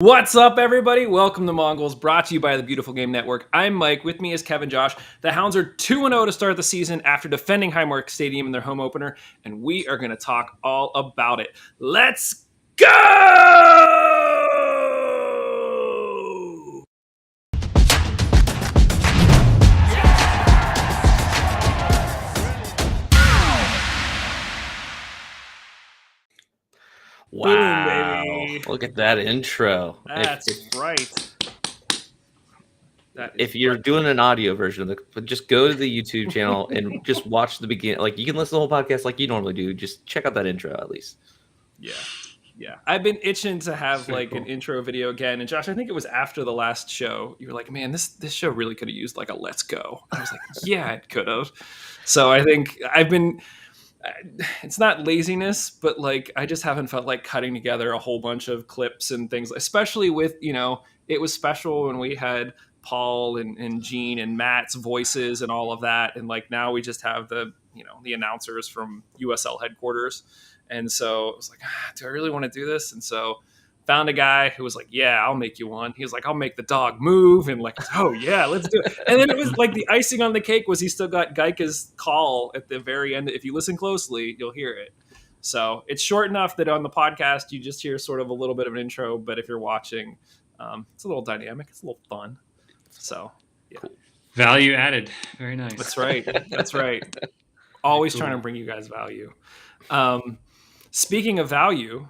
What's up, everybody? Welcome to Mongols, brought to you by the Beautiful Game Network. I'm Mike. With me is Kevin Josh. The Hounds are 2-0 to start the season after defending Highmark Stadium in their home opener, and we are going to talk all about it. Let's go! Wow. Boom, baby. Look at that intro. That's right. If you're doing an audio version of just go to the YouTube channel and just watch the beginning. Like, you can listen to the whole podcast like you normally do. Just check out that intro at least. Yeah. I've been itching to have an intro video again. And Josh, I think it was after the last show. You were like, man, this show really could have used like a let's go. I was like, yeah, it could have. So I think it's not laziness, but like I just haven't felt like cutting together a whole bunch of clips and things, especially with, it was special when we had Paul and Gene and Matt's voices and all of that. And like now we just have the announcers from USL headquarters. And so I was like, do I really want to do this? And so found a guy who was like, yeah, I'll make you one. He was like, I'll make the dog move. And like, oh yeah, let's do it. And then it was like the icing on the cake was he still got Geika's call at the very end. If you listen closely, you'll hear it. So it's short enough that on the podcast, you just hear sort of a little bit of an intro. But if you're watching, it's a little dynamic. It's a little fun. So yeah. Value added. Very nice. That's right. Always trying to bring you guys value. Speaking of value,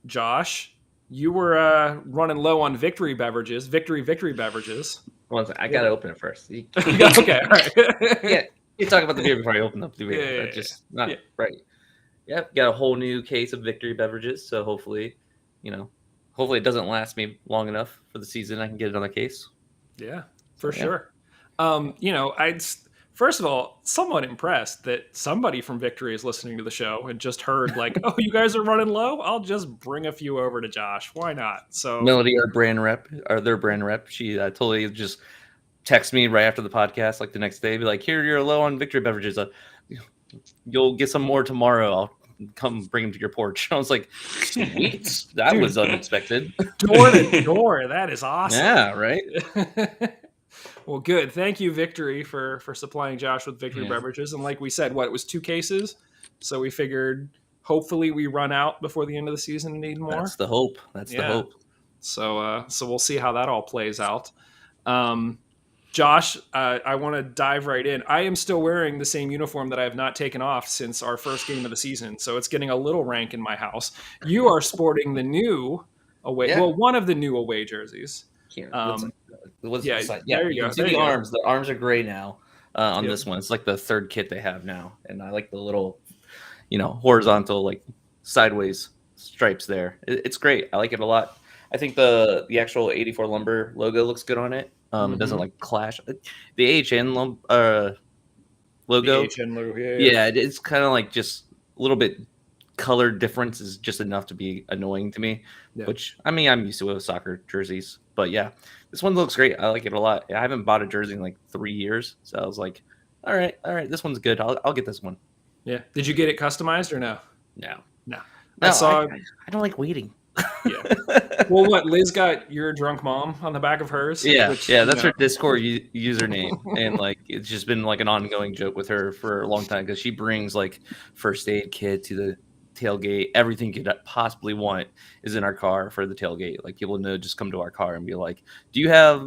Josh, you were running low on victory beverages. Victory beverages. Well, I got to open it first. Okay, all right. Yeah, you talk about the beer before I open up the beer. Right. Yep, got a whole new case of victory beverages. So hopefully it doesn't last me long enough for the season. I can get another case. Yeah, for sure. First of all, somewhat impressed that somebody from Victory is listening to the show and just heard like, oh, you guys are running low? I'll just bring a few over to Josh. Why not? So Melody, their brand rep, she totally just texted me right after the podcast, like the next day, be like, here, you're low on victory beverages. You'll get some more tomorrow. I'll come bring them to your porch. I was like, sweet. That was unexpected. Door to door. That is awesome. Yeah, right? Well, good. Thank you, Victory, for supplying Josh with victory beverages. And like we said, it was 2 cases. So we figured hopefully we run out before the end of the season and need more. That's the hope. The hope. So we'll see how that all plays out. Josh, I want to dive right in. I am still wearing the same uniform that I have not taken off since our first game of the season. So it's getting a little rank in my house. You are sporting the new away. Yeah. Well, one of the new away jerseys. There you go. See the arms. The arms are gray now on this one. It's like the third kit they have now, and I like the little, horizontal like sideways stripes there. It's great. I like it a lot. I think the actual 84 Lumber logo looks good on it. It doesn't like clash. The AHN logo. The AHN logo. Yeah, it's kind of like just a little bit color difference is just enough to be annoying to me. Yeah. Which I'm used to with soccer jerseys. But yeah, this one looks great. I like it a lot. I haven't bought a jersey in like 3 years, so I was like, all right, this one's good. I'll get this one. Yeah. Did you get it customized or no? No. I don't like waiting. Yeah. Well, what, Liz got your drunk mom on the back of hers? Yeah, that's her Discord username, and like it's just been like an ongoing joke with her for a long time because she brings like first aid kit to the tailgate. Everything you could possibly want is in our car for the tailgate. Like, people know, just come to our car and be like, do you have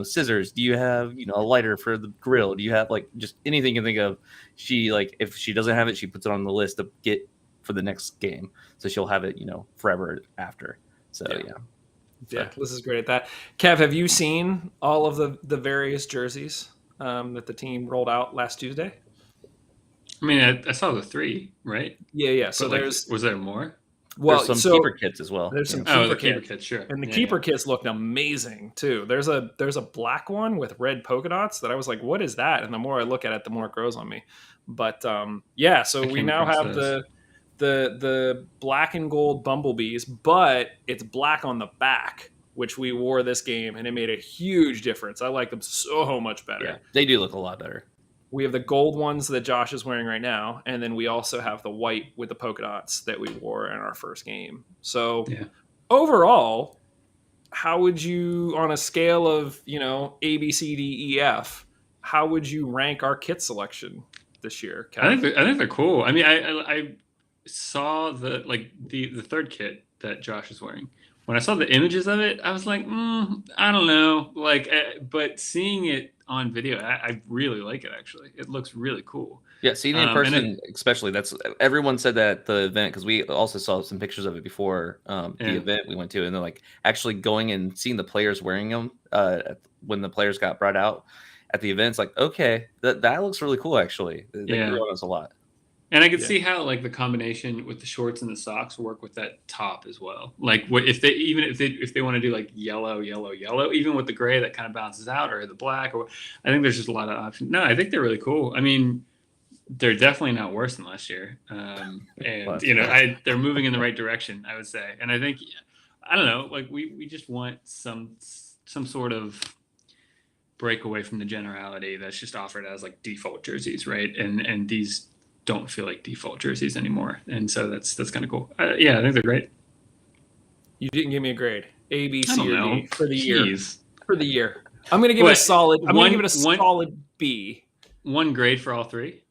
scissors? Do you have a lighter for the grill? Do you have like just anything you can think of? She, like, if she doesn't have it, she puts it on the list to get for the next game, so she'll have it forever after. So yeah, this is great at that. Kev, have you seen all of the various jerseys that the team rolled out last Tuesday? I mean, I saw the 3, right? Yeah. So was there more? Well, there's some keeper kits as well. There's some keeper kits, sure. And the keeper kits looked amazing too. There's a black one with red polka dots that I was like, what is that? And the more I look at it, the more it grows on me. But so we now have the black and gold bumblebees, but it's black on the back, which we wore this game, and it made a huge difference. I like them so much better. Yeah, they do look a lot better. We have the gold ones that Josh is wearing right now, and then we also have the white with the polka dots that we wore in our first game. So overall, how would you, on a scale of A, B, C, D, E, F, how would you rank our kit selection this year, Kev? I think they're cool. I mean, I saw the third kit that Josh is wearing. When I saw the images of it, I was like, I don't know. But seeing it on video, I really like it. Actually, it looks really cool. Yeah, seeing it in person, especially, that's everyone said that at the event, because we also saw some pictures of it before the event we went to, and they're like actually going and seeing the players wearing them when the players got brought out at the events. Like, okay, that looks really cool. Actually, they grew on us a lot. And I could see how like the combination with the shorts and the socks work with that top as well. Like if they want to do like yellow, even with the gray that kind of bounces out, or the black, or I think there's just a lot of options. No, I think they're really cool. I mean, they're definitely not worse than last year, and they're moving in the right direction, I would say. And I think, I don't know, like we just want some sort of break away from the generality that's just offered as like default jerseys, right? And these don't feel like default jerseys anymore, and so that's kind of cool. Yeah, I think they're great. You didn't give me a grade. A, B, C, or D for the year. For the year, I'm gonna give it a solid. I'm gonna give it a solid B. One grade for all three.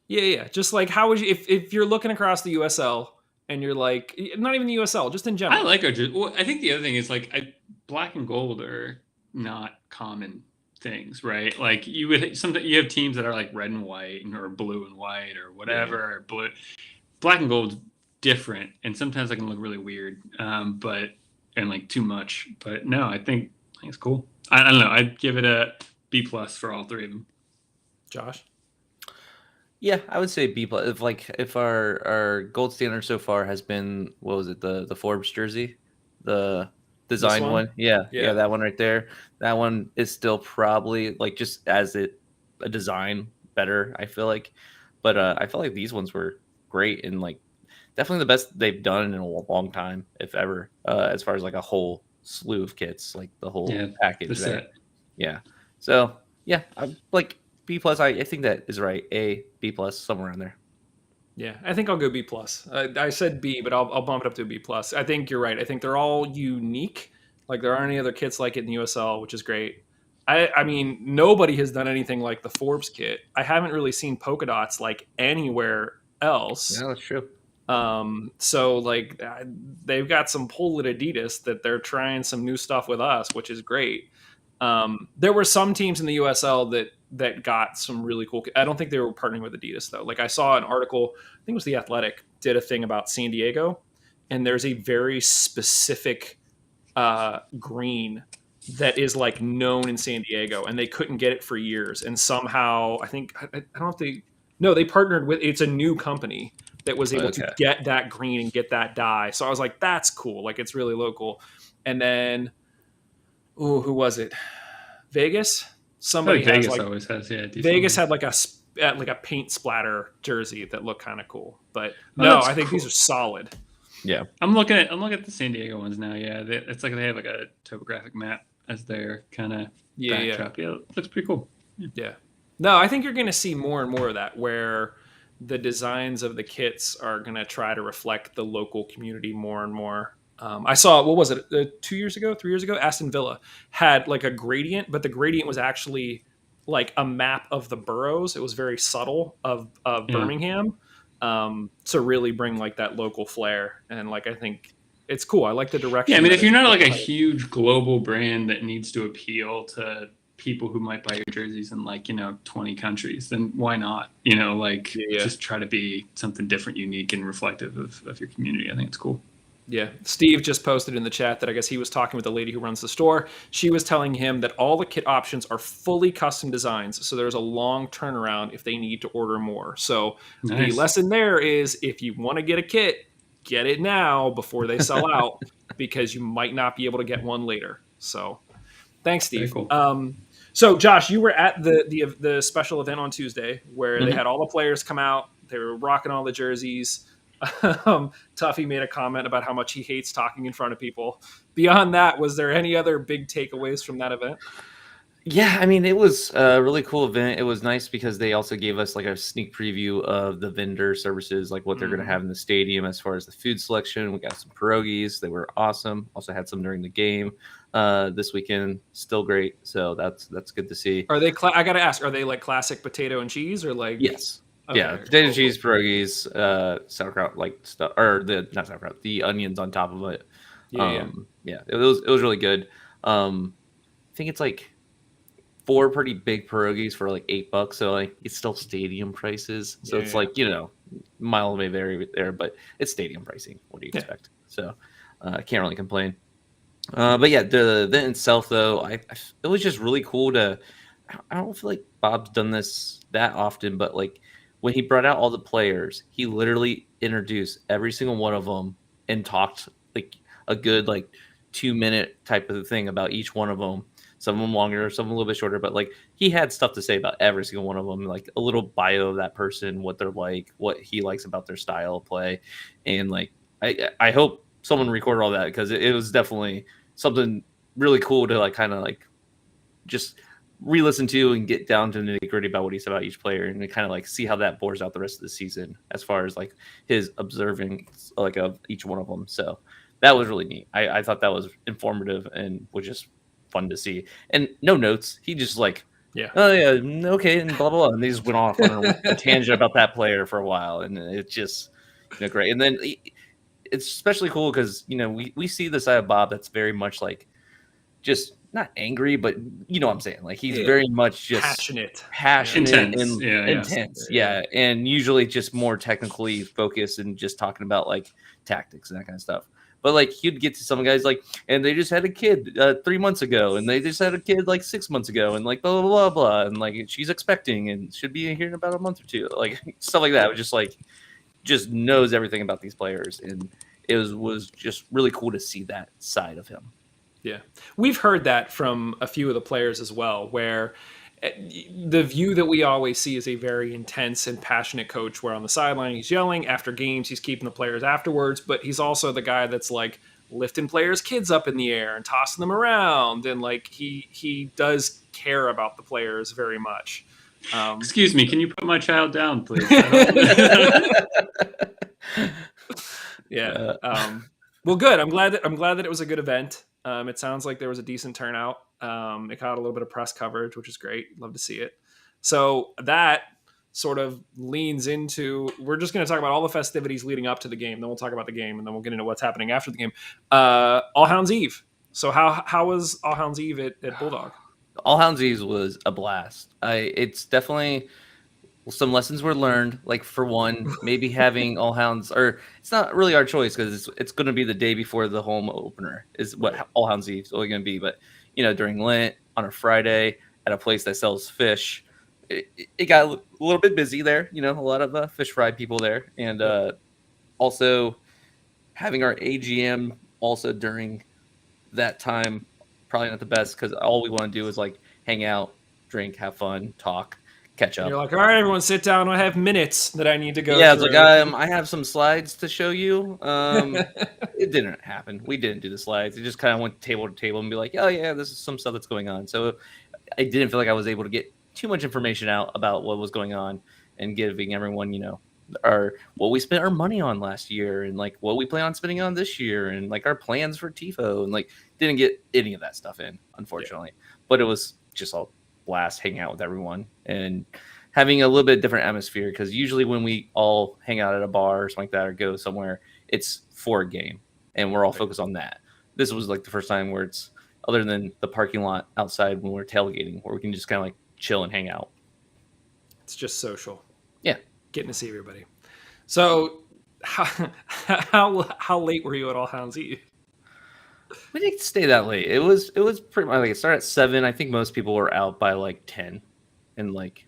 Yeah. Just like, how would you, if you're looking across the USL and you're like, not even the USL, just in general. I like our jersey. Well, I think the other thing is like black and gold are not common things, right? Like you have teams that are like red and white or blue and white or whatever, or blue. Black and gold's different, and sometimes it can look really weird, and like too much. But no, I think it's cool. I don't know. I'd give it a B+ for all three of them. Josh? Yeah, I would say B+. If our gold standard so far has been, what was it, the Forbes jersey, the design one? Yeah, that one right there. That one is still probably like just as a design better, I feel like. But I felt like these ones were great and like definitely the best they've done in a long time, if ever, as far as like a whole slew of kits, like the whole package there. Yeah. So yeah, I'm like B+. I think that is right. A, B+, somewhere in there. Yeah, I think I'll go B+. I said B, but I'll bump it up to a B+. I think you're right. I think they're all unique. Like there aren't any other kits like it in the USL, which is great. I mean, nobody has done anything like the Forbes kit. I haven't really seen polka dots like anywhere else. Yeah, that's true. So like they've got some pull at Adidas that they're trying some new stuff with us, which is great. There were some teams in the USL that got some really cool. I don't think they were partnering with Adidas though. Like I saw an article, I think it was The Athletic, did a thing about San Diego, and there's a very specific green that is like known in San Diego, and they couldn't get it for years. And somehow, I don't know if they partnered with. It's a new company that was able to get that green and get that dye. So I was like, that's cool. Like it's really local. And then, who was it? Vegas. Somebody Vegas always has. Yeah, Vegas had like a paint splatter jersey that looked kind of cool. But I think these are solid. Yeah, I'm looking at the San Diego ones now. Yeah, it's like they have like a topographic map as their kind of backdrop. Yeah, it looks pretty cool. Yeah. No, I think you're going to see more and more of that, where the designs of the kits are going to try to reflect the local community more and more. I saw, what was it, 3 years ago? Aston Villa had like a gradient, but the gradient was actually like a map of the boroughs. It was very subtle of Birmingham. To really bring like that local flair. And like, I think it's cool. I like the direction. Yeah, I mean, if you're not like a huge global brand that needs to appeal to people who might buy your jerseys in like, 20 countries, then why not? Just try to be something different, unique, and reflective of your community. I think it's cool. Yeah. Steve just posted in the chat that I guess he was talking with the lady who runs the store. She was telling him that all the kit options are fully custom designs. So there's a long turnaround if they need to order more. So The lesson there is, if you want to get a kit, get it now before they sell out, because you might not be able to get one later. So thanks, Steve. Very cool. So Josh, you were at the special event on Tuesday where they had all the players come out. They were rocking all the jerseys. Tuffy made a comment about how much he hates talking in front of people. Beyond that, was there any other big takeaways from that event? Yeah, I mean, it was a really cool event. It was nice because they also gave us like a sneak preview of the vendor services, like what they're going to have in the stadium as far as the food selection. We got some pierogies. They were awesome. Also had some during the game. this weekend. Still great. So that's good to see. Are they? I gotta ask. Are they like classic potato and cheese or like? Yes. Okay, Yeah, potato cheese, pierogies, sauerkraut, like stuff, or the not sauerkraut, the onions on top of it. Yeah, it was really good. I think it's like 4 pretty big pierogies for like $8, so like it's still stadium prices. So it's like mile may vary there, but it's stadium pricing. What do you expect? So I can't really complain. But yeah, the event itself, though, it was just really cool to. I don't feel like Bob's done this that often, but like when he brought out all the players, he literally introduced every single one of them and talked like a good like 2-minute type of thing about each one of them. Some of them longer, some of them a little bit shorter, but like he had stuff to say about every single one of them, like a little bio of that person, what they're like, what he likes about their style of play, and like I hope someone recorded all that because it was definitely something really cool to like kind of like just re-listen to and get down to the nitty-gritty about what he said about each player and kind of like see how that bores out the rest of the season as far as like his observing like of each one of them. So that was really neat. I thought that was informative and was just fun to see. And no notes. He just like, oh yeah, okay, and blah blah blah. And they just went off on a tangent about that player for a while, and it's just great. And then it's especially cool because we see the side of Bob that's very much like just not angry, but you know what I'm saying. Like he's very much just passionate, intense. and intense. Yeah, and usually just more technically focused and just talking about like tactics and that kind of stuff. But like he'd get to some guys like, and they just had a kid 3 months ago, and they just had a kid like 6 months ago, and like blah blah blah blah, and like she's expecting and should be here in about a month or two, like stuff like that. It was just like knows everything about these players, and it was just really cool to see that side of him. Yeah, we've heard that from a few of the players as well, where the view that we always see is a very intense and passionate coach where on the sideline he's yelling, after games he's keeping the players afterwards, but he's also the guy that's like lifting players' kids up in the air and tossing them around, and like he does care about the players very much. Excuse me, can you put my child down, please? Well, good. I'm glad that it was a good event. It sounds like there was a decent turnout. It got a little bit of press coverage, which is great. Love to see it. So that sort of leans into, we're just going to talk about all the festivities leading up to the game. Then we'll talk about the game, and then we'll get into what's happening after the game. All Hounds Eve. So how was All Hounds Eve at Bulldog? All Hounds Eve was a blast. It's definitely some lessons were learned. Like for one, maybe having All Hounds, or it's not really our choice because it's going to be the day before the home opener is what All Hounds Eve is only going to be. But during Lent on a Friday at a place that sells fish, it got a little bit busy there. A lot of fish fry people there, and also having our AGM also during that time probably not the best because all we want to do is like hang out, drink, have fun, talk, catch up. You're like, all right, everyone, sit down. I have minutes that I need to go. Yeah, it's like I have some slides to show you. It didn't happen. We didn't do the slides. It just kind of went table to table and be like, oh yeah, this is some stuff that's going on. So I didn't feel like I was able to get too much information out about what was going on and giving everyone, what we spent our money on last year and like what we plan on spending on this year and like our plans for TIFO, and like didn't get any of that stuff in, unfortunately. But it was just a blast hanging out with everyone and having a little bit different atmosphere, because usually when we all hang out at a bar or something like that or go somewhere, it's for a game and we're all focused on that. This was like the first time where it's other than the parking lot outside when we're tailgating, where we can just kind of like chill and hang out. It's just social. Yeah, getting to see everybody. So how late were you at All Hounds Eve? We didn't stay that late. It was pretty much like it started at 7. I think most people were out by like 10, and like,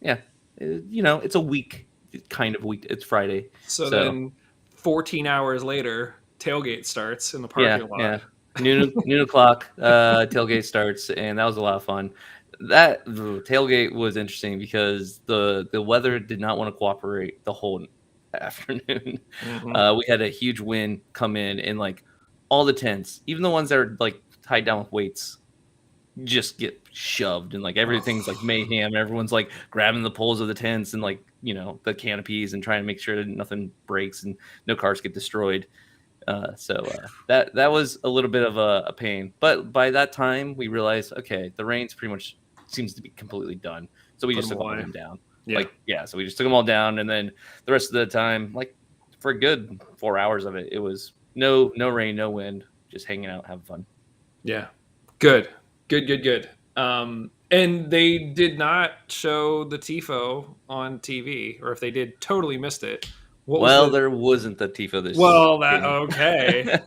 yeah, it's a week, kind of week. It's Friday, so then 14 hours later, tailgate starts in the parking lot. Yeah, noon o'clock. Tailgate starts, and that was a lot of fun. That tailgate was interesting because the weather did not want to cooperate the whole afternoon. Mm-hmm. We had a huge wind come in, and like all the tents, even the ones that are like tied down with weights, just get shoved, and like everything's like mayhem. Everyone's like grabbing the poles of the tents and like the canopies and trying to make sure that nothing breaks and no cars get destroyed. That was a little bit of a pain. But by that time, we realized, okay, the rain's pretty much seems to be completely done. So we Put just them took all of away. them down. Yeah. So we just took them all down, and then the rest of the time, like for a good 4 hours of it, it was no rain, no wind, just hanging out, having fun. Yeah. Good. And they did not show the TIFO on TV, or if they did, totally missed it. There wasn't the TIFO this game. Okay.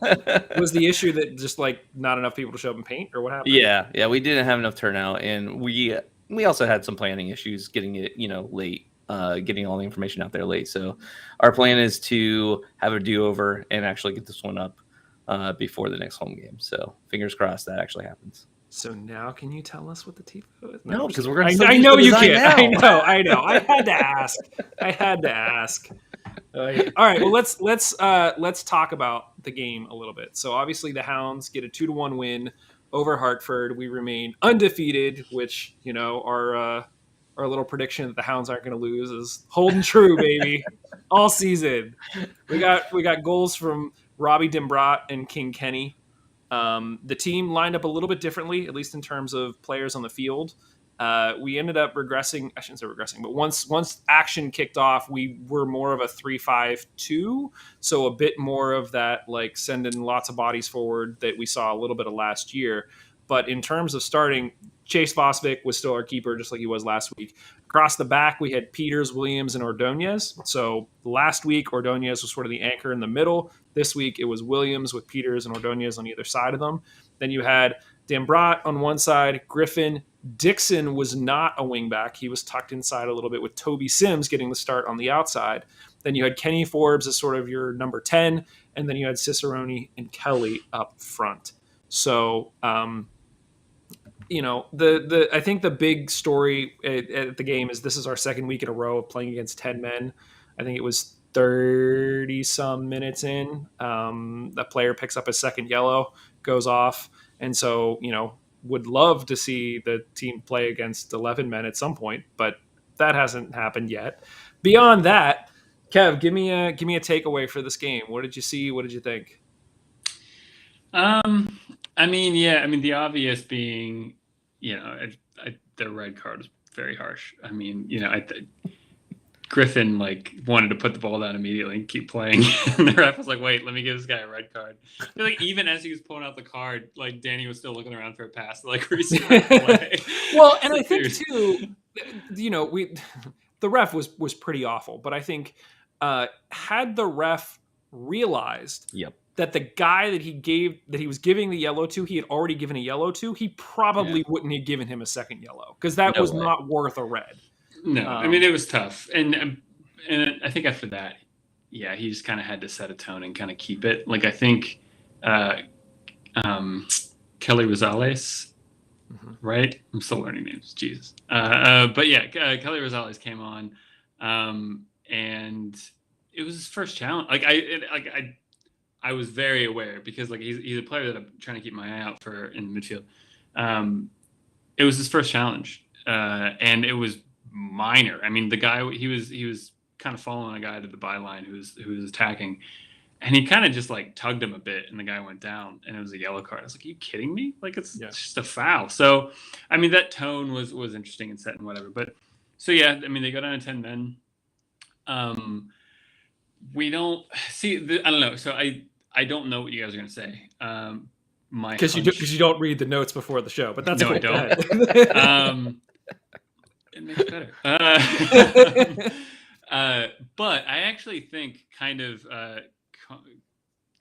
Was the issue that just like not enough people to show up and paint, or what happened? Yeah, we didn't have enough turnout, and we also had some planning issues getting it, late, getting all the information out there late. So our plan is to have a do-over and actually get this one up before the next home game. So fingers crossed that actually happens. So now, can you tell us what the TIFO is? No, because we're going to. I know you can't. I know. I had to ask. All right. Well, let's talk about the game a little bit. So obviously, the Hounds get a 2-1 win over Hartford. We remain undefeated, which our little prediction that the Hounds aren't going to lose is holding true, baby, all season. We got goals from Robbie Dimbrat and King Kenny. The team lined up a little bit differently, at least in terms of players on the field. We ended up regressing. I shouldn't say regressing, but once action kicked off, we were more of a 3-5-2. So a bit more of that, like sending lots of bodies forward that we saw a little bit of last year. But in terms of starting, Chase Vosvik was still our keeper, just like he was last week. Across the back, we had Peters, Williams, and Ordonez. So last week, Ordonez was sort of the anchor in the middle. This week, it was Williams with Peters and Ordonez on either side of them. Then you had Dambrat on one side, Griffin. Dixon was not a wingback. He was tucked inside a little bit with Toby Sims getting the start on the outside. Then you had Kenny Forbes as sort of your number 10, and then you had Cicerone and Kelly up front. So, I think the big story at the game is this is our second week in a row of playing against 10 men. I think it was 30 some minutes in. The player picks up a second yellow, goes off. And so, would love to see the team play against 11 men at some point, but that hasn't happened yet. Beyond that, Kev, give me a takeaway for this game. What did you see? What did you think? The obvious being, the red card is very harsh. Griffin wanted to put the ball down immediately and keep playing, and the ref was like, "Wait, let me give this guy a red card." Even as he was pulling out the card, Danny was still looking around for a pass to restart the play. Well, and I think too, the ref was pretty awful, but I think had the ref realized that the guy that he was giving the yellow to, he had already given a yellow to, he probably wouldn't have given him a second yellow because that was not worth a red. No, it was tough, and I think after that, he just kind of had to set a tone and kind of keep it. I think Kelly Rosales, right? I'm still learning names, Jesus. But Kelly Rosales came on, and it was his first challenge. I was very aware because he's a player that I'm trying to keep my eye out for in the midfield. It was his first challenge, and it was minor. The guy he was kind of following a guy to the byline who was attacking, and he kind of just tugged him a bit, and the guy went down, and it was a yellow card. I was like, "Are you kidding me? It's just a foul." So that tone was interesting and set and whatever. But so they go down to 10 men. We don't see. I don't know. So I don't know what you guys are going to say. Because you don't read the notes before the show, but that's no, cool. I don't. It makes it better. But I actually think kind of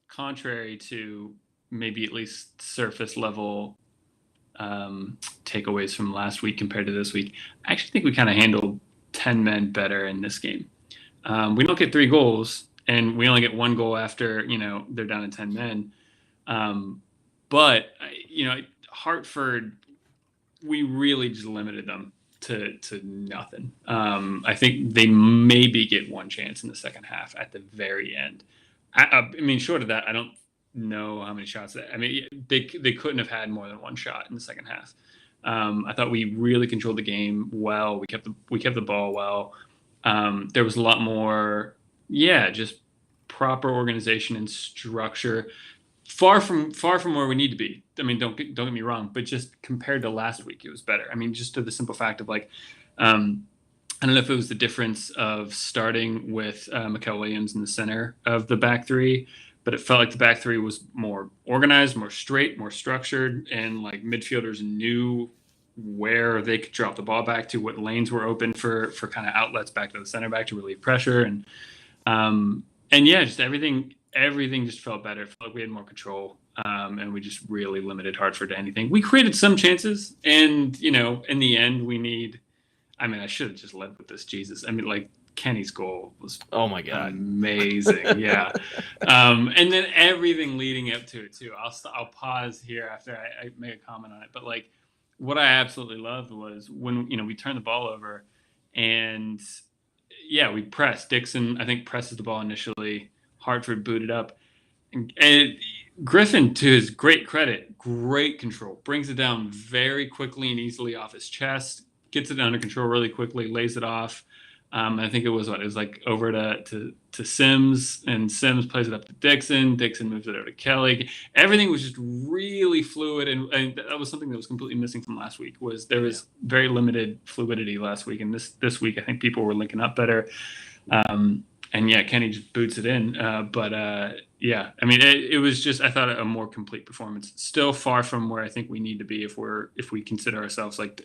contrary to maybe at least surface level takeaways from last week compared to this week, I actually think we kind of handled 10 men better in this game. We don't get 3 goals, and we only get 1 goal after they're down to 10 men. But Hartford, we really just limited them to nothing. I think they maybe get 1 chance in the second half at the very end. Short of that, I don't know how many shots. They couldn't have had more than 1 shot in the second half. I thought we really controlled the game well. We kept the ball well. There was a lot more, just proper organization and structure. Far from where we need to be. I mean, don't get me wrong, but just compared to last week, it was better. I mean, just to the simple fact of like, I don't know if it was the difference of starting with Mikael Williams in the center of the back three, but it felt like the back three was more organized, more straight, more structured, and like midfielders knew where they could drop the ball back to, what lanes were open for kind of outlets back to the center back to relieve pressure, and yeah, just everything just felt better. It felt like we had more control, and we just really limited Hartford to anything. We created some chances, and in the end, I mean, I should have just led with this. Jesus, I mean, like Kenny's goal was oh my god, amazing. Yeah, and then everything leading up to it too. I'll pause here after I make a comment on it, but like what I absolutely loved was when we turned the ball over, and yeah, we pressed. Dixon, I think, presses the ball initially. Hartford booted up. And Griffin, to his great credit, great control. Brings it down very quickly and easily off his chest. Gets it under control really quickly, lays it off. I think it was like over to Sims, and Sims plays it up to Dixon. Dixon moves it over to Kelly. Everything was just really fluid, and that was something that was completely missing from last week. There was very limited fluidity last week, and this week I think people were linking up better. And yeah, Kenny just boots it in. Yeah, I mean, it was just, I thought, a more complete performance. Still far from where I think we need to be if we consider ourselves like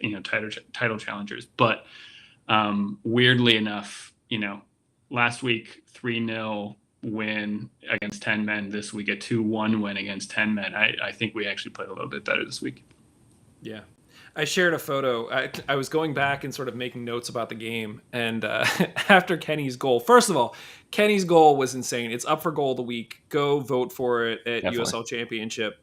title challengers. But weirdly enough, last week 3-0 win against 10 men. This week a 2-1 win against 10 men. I think we actually played a little bit better this week. Yeah. I shared a photo. I was going back and sort of making notes about the game. And after Kenny's goal, first of all, Kenny's goal was insane. It's up for goal of the week. Go vote for it at Definitely. USL Championship.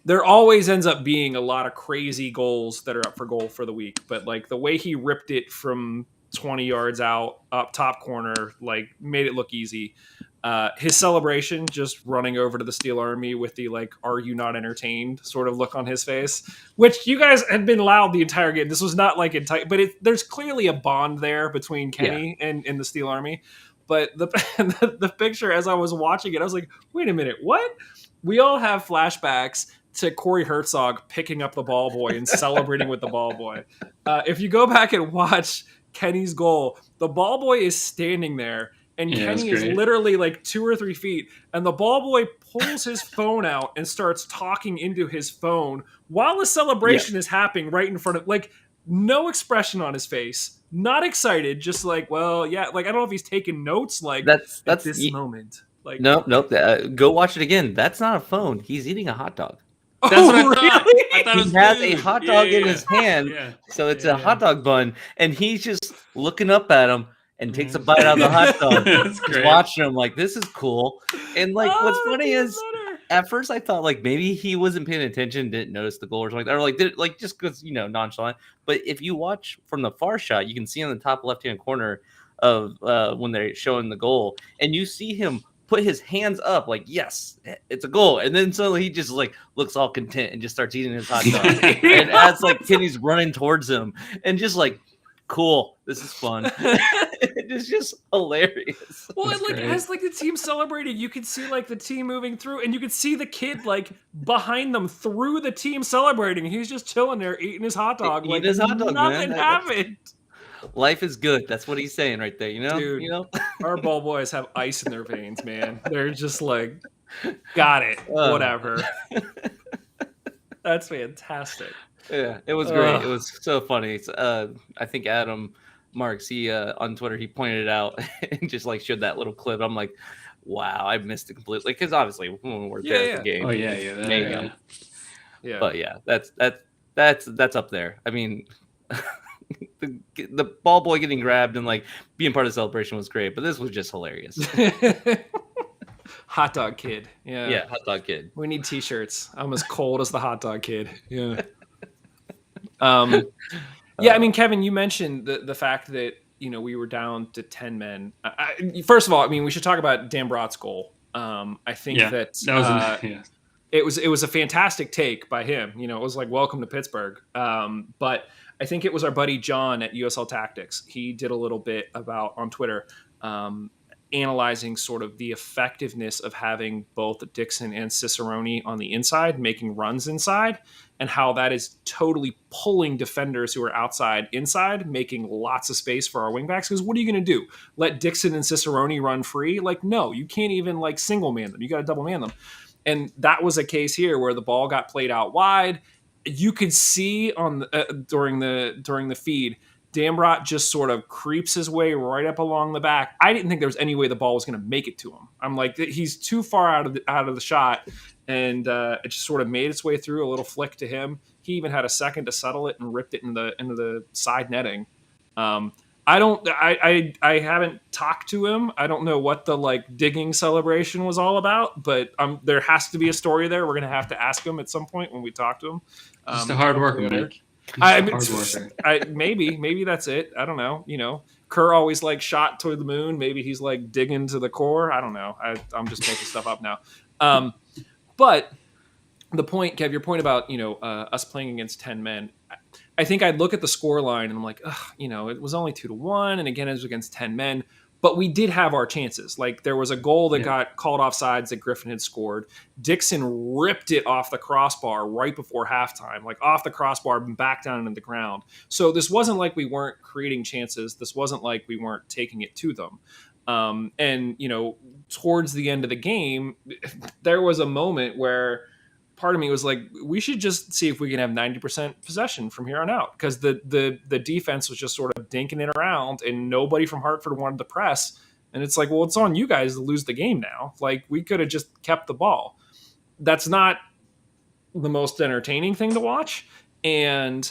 There always ends up being a lot of crazy goals that are up for goal for the week. But like the way he ripped it from 20 yards out, up top corner, like made it look easy. His celebration, just running over to the Steel Army with the like, "Are you not entertained?" sort of look on his face, which you guys had been loud the entire game. This was not like but there's clearly a bond there between Kenny and the Steel Army. But the picture, as I was watching it, I was like, wait a minute, what? We all have flashbacks to Corey Herzog picking up the ball boy and celebrating with the ball boy. If you go back and watch Kenny's goal, the ball boy is standing there. And Kenny is literally like 2 or 3 feet, and the ball boy pulls his phone out and starts talking into his phone while the celebration is happening right in front of, like, no expression on his face, not excited, just like, well, yeah, like I don't know if he's taking notes, like that's at this moment. Like, nope. Go watch it again. That's not a phone. He's eating a hot dog. That's what I thought. I thought he has a hot dog in his hand, so it's a hot dog bun, and he's just looking up at him. And takes a bite out of the hot dog. Just watching him like, this is cool. And like, what's funny is, at first I thought like maybe he wasn't paying attention, didn't notice the goal or something like that, or like did like just because nonchalant. But if you watch from the far shot, you can see on the top left-hand corner of when they're showing the goal, and you see him put his hands up like, yes, it's a goal. And then suddenly he just like looks all content and just starts eating his hot dog. And as like Kenny's running towards him and just like, cool, this is fun. It's just hilarious. Well, and like as like the team celebrated, you could see like the team moving through, and you could see the kid like behind them through the team celebrating. He's just chilling there eating his hot dog, like his hot dog, nothing happened. Life is good. That's what he's saying right there. Dude, our ball boys have ice in their veins, man. They're just like, got it, whatever. That's fantastic. Yeah, it was great. It was so funny. I think Adam Marks, he on Twitter, he pointed it out and just like showed that little clip. I'm like, wow, I missed it completely. Because obviously when we were there at the game. Oh yeah. But yeah, that's up there. I mean, the ball boy getting grabbed and like being part of the celebration was great, but this was just hilarious. Hot dog kid. Yeah, hot dog kid. We need t-shirts. I'm as cold as the hot dog kid. Yeah. I mean, Kevin, you mentioned the fact that we were down to 10 men. First of all, I mean, we should talk about Dan Brott's goal. I think that was it was a fantastic take by him. It was like, welcome to Pittsburgh. But I think it was our buddy John at USL Tactics. He did a little bit on Twitter. analyzing sort of the effectiveness of having both Dixon and Cicerone on the inside, making runs inside, and how that is totally pulling defenders who are outside inside, making lots of space for our wingbacks. Because what are you going to do? Let Dixon and Cicerone run free? Like, no, you can't even like single man them. You got to double man them. And that was a case here where the ball got played out wide. You could see on during the feed, Dambrot just sort of creeps his way right up along the back. I didn't think there was any way the ball was going to make it to him. I'm like, he's too far out of the shot, and it just sort of made its way through. A little flick to him. He even had a second to settle it and ripped it into the side netting. I haven't talked to him. I don't know what the like digging celebration was all about, but there has to be a story there. We're gonna have to ask him at some point when we talk to him. Just a hard worker, Mike. Maybe that's it. I don't know. You know, Kerr always like shot toward the moon. Maybe he's like digging to the core. I don't know. I'm just making stuff up now. But the point, Kev, your point about us playing against 10 men. I think I'd look at the score line and I'm like, it was only 2-1, and again it was against 10 men. But we did have our chances. Like there was a goal that got called offsides that Griffin had scored. Dixon ripped it off the crossbar right before halftime, like off the crossbar and back down into the ground. So this wasn't like we weren't creating chances. This wasn't like we weren't taking it to them. And towards the end of the game, there was a moment where part of me was like, we should just see if we can have 90% possession from here on out, because the defense was just sort of dinking it around and nobody from Hartford wanted to press. And it's like, well, it's on you guys to lose the game now. Like we could have just kept the ball. That's not the most entertaining thing to watch. And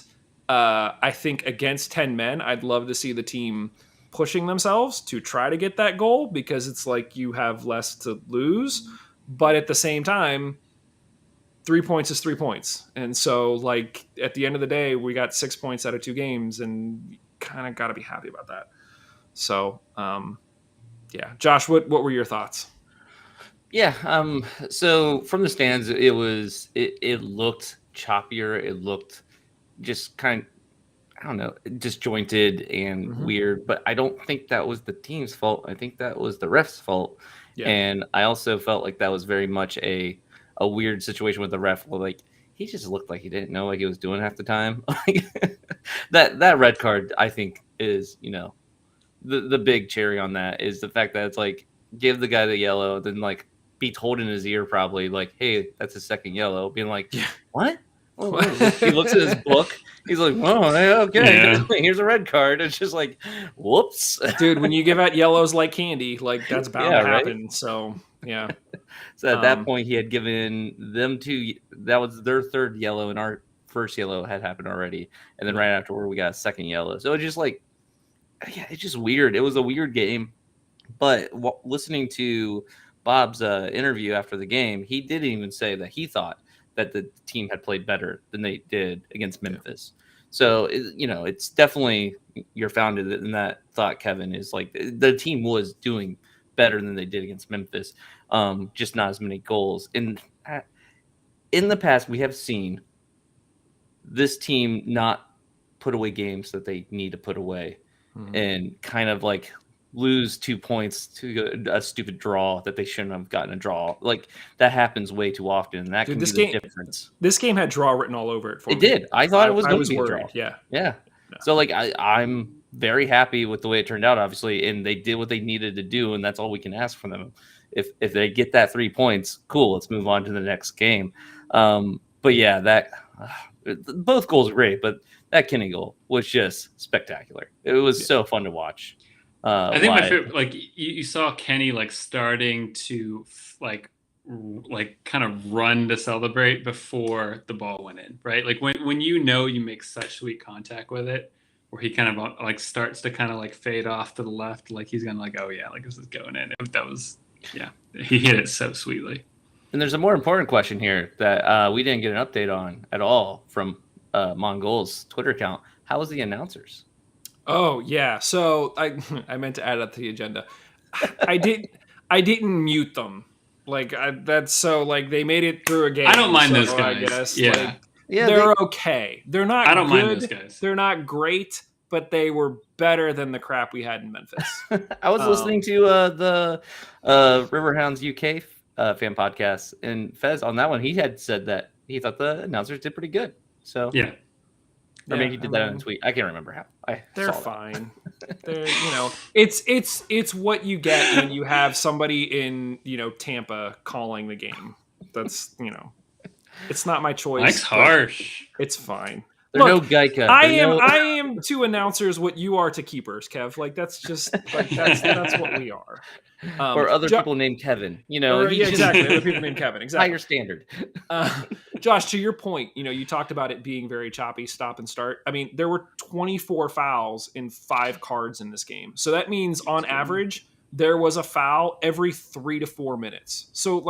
I think against 10 men, I'd love to see the team pushing themselves to try to get that goal, because it's like you have less to lose. But at the same time, 3 points is 3 points. And so like at the end of the day, we got 6 points out of 2 games, and you kind of got to be happy about that. So, Josh, what were your thoughts? Yeah. So from the stands, it looked choppier. It looked just kind of, I don't know, disjointed and weird, but I don't think that was the team's fault. I think that was the ref's fault. Yeah. And I also felt like that was very much a weird situation with the ref. Like he just looked like he didn't know what he was doing half the time. that red card, I think, is the big cherry on that is the fact that it's like give the guy the yellow, then like be told in his ear probably like, hey, that's a second yellow, being like, what? Oh, he looks at his book. He's like, "Oh, okay, here's a red card." It's just like, whoops, dude. When you give out yellows like candy, like that's bound to happen. Right? So yeah. So at that point, he had given them 2. That was their third yellow, and our first yellow had happened already. And then right afterward, we got a second yellow. So it's just like, it's just weird. It was a weird game. But listening to Bob's interview after the game, he didn't even say that he thought that the team had played better than they did against Memphis. So, it's definitely, you're founded in that thought, Kevin, is like the team was doing better than they did against Memphis, just not as many goals. And in the past, we have seen this team not put away games that they need to put away and kind of like lose 2 points to a stupid draw that they shouldn't have gotten a draw. Like that happens way too often. And that can be the difference. This game had draw written all over it for me. It did. I thought it was going to be worried. A draw. Yeah. Yeah. No. So like I'm very happy with the way it turned out, obviously, and they did what they needed to do, and that's all we can ask from them. If they get that 3 points, cool. Let's move on to the next game. But yeah, that both goals were great, but that Kenny goal was just spectacular. It was so fun to watch. I think my favorite, like you saw Kenny like starting to like kind of run to celebrate before the ball went in, right? Like when you make such sweet contact with it, where he kind of like starts to kind of like fade off to the left, like he's gonna like, oh yeah, like this is going in. That was he hit it so sweetly. And there's a more important question here that we didn't get an update on at all from Mongol's Twitter account. How was the announcers? Oh yeah, so I meant to add that to the agenda. I didn't mute them. Like that's so like they made it through a game. I don't mind those guys. I guess. Yeah, they're okay. They're not. I don't good. mind those guys. They're not great, but they were better than the crap we had in Memphis. I was listening to the Riverhounds UK fan podcast, and Fez on that one, he had said that he thought the announcers did pretty good. So yeah. Or maybe he did that on a tweet. I can't remember how. They're fine. They're, it's what you get when you have somebody in, Tampa calling the game. That's, it's not my choice. Mike's harsh. It's fine. There's no Geica. I am to announcers what you are to keepers, Kev. Like that's just that's what we are. Or other people named Kevin. Exactly. Other people named Kevin. Exactly. Higher standard. Josh, to your point, you talked about it being very choppy, stop and start. I mean, there were 24 fouls in 5 cards in this game. So that means on average, there was a foul every 3 to 4 minutes. So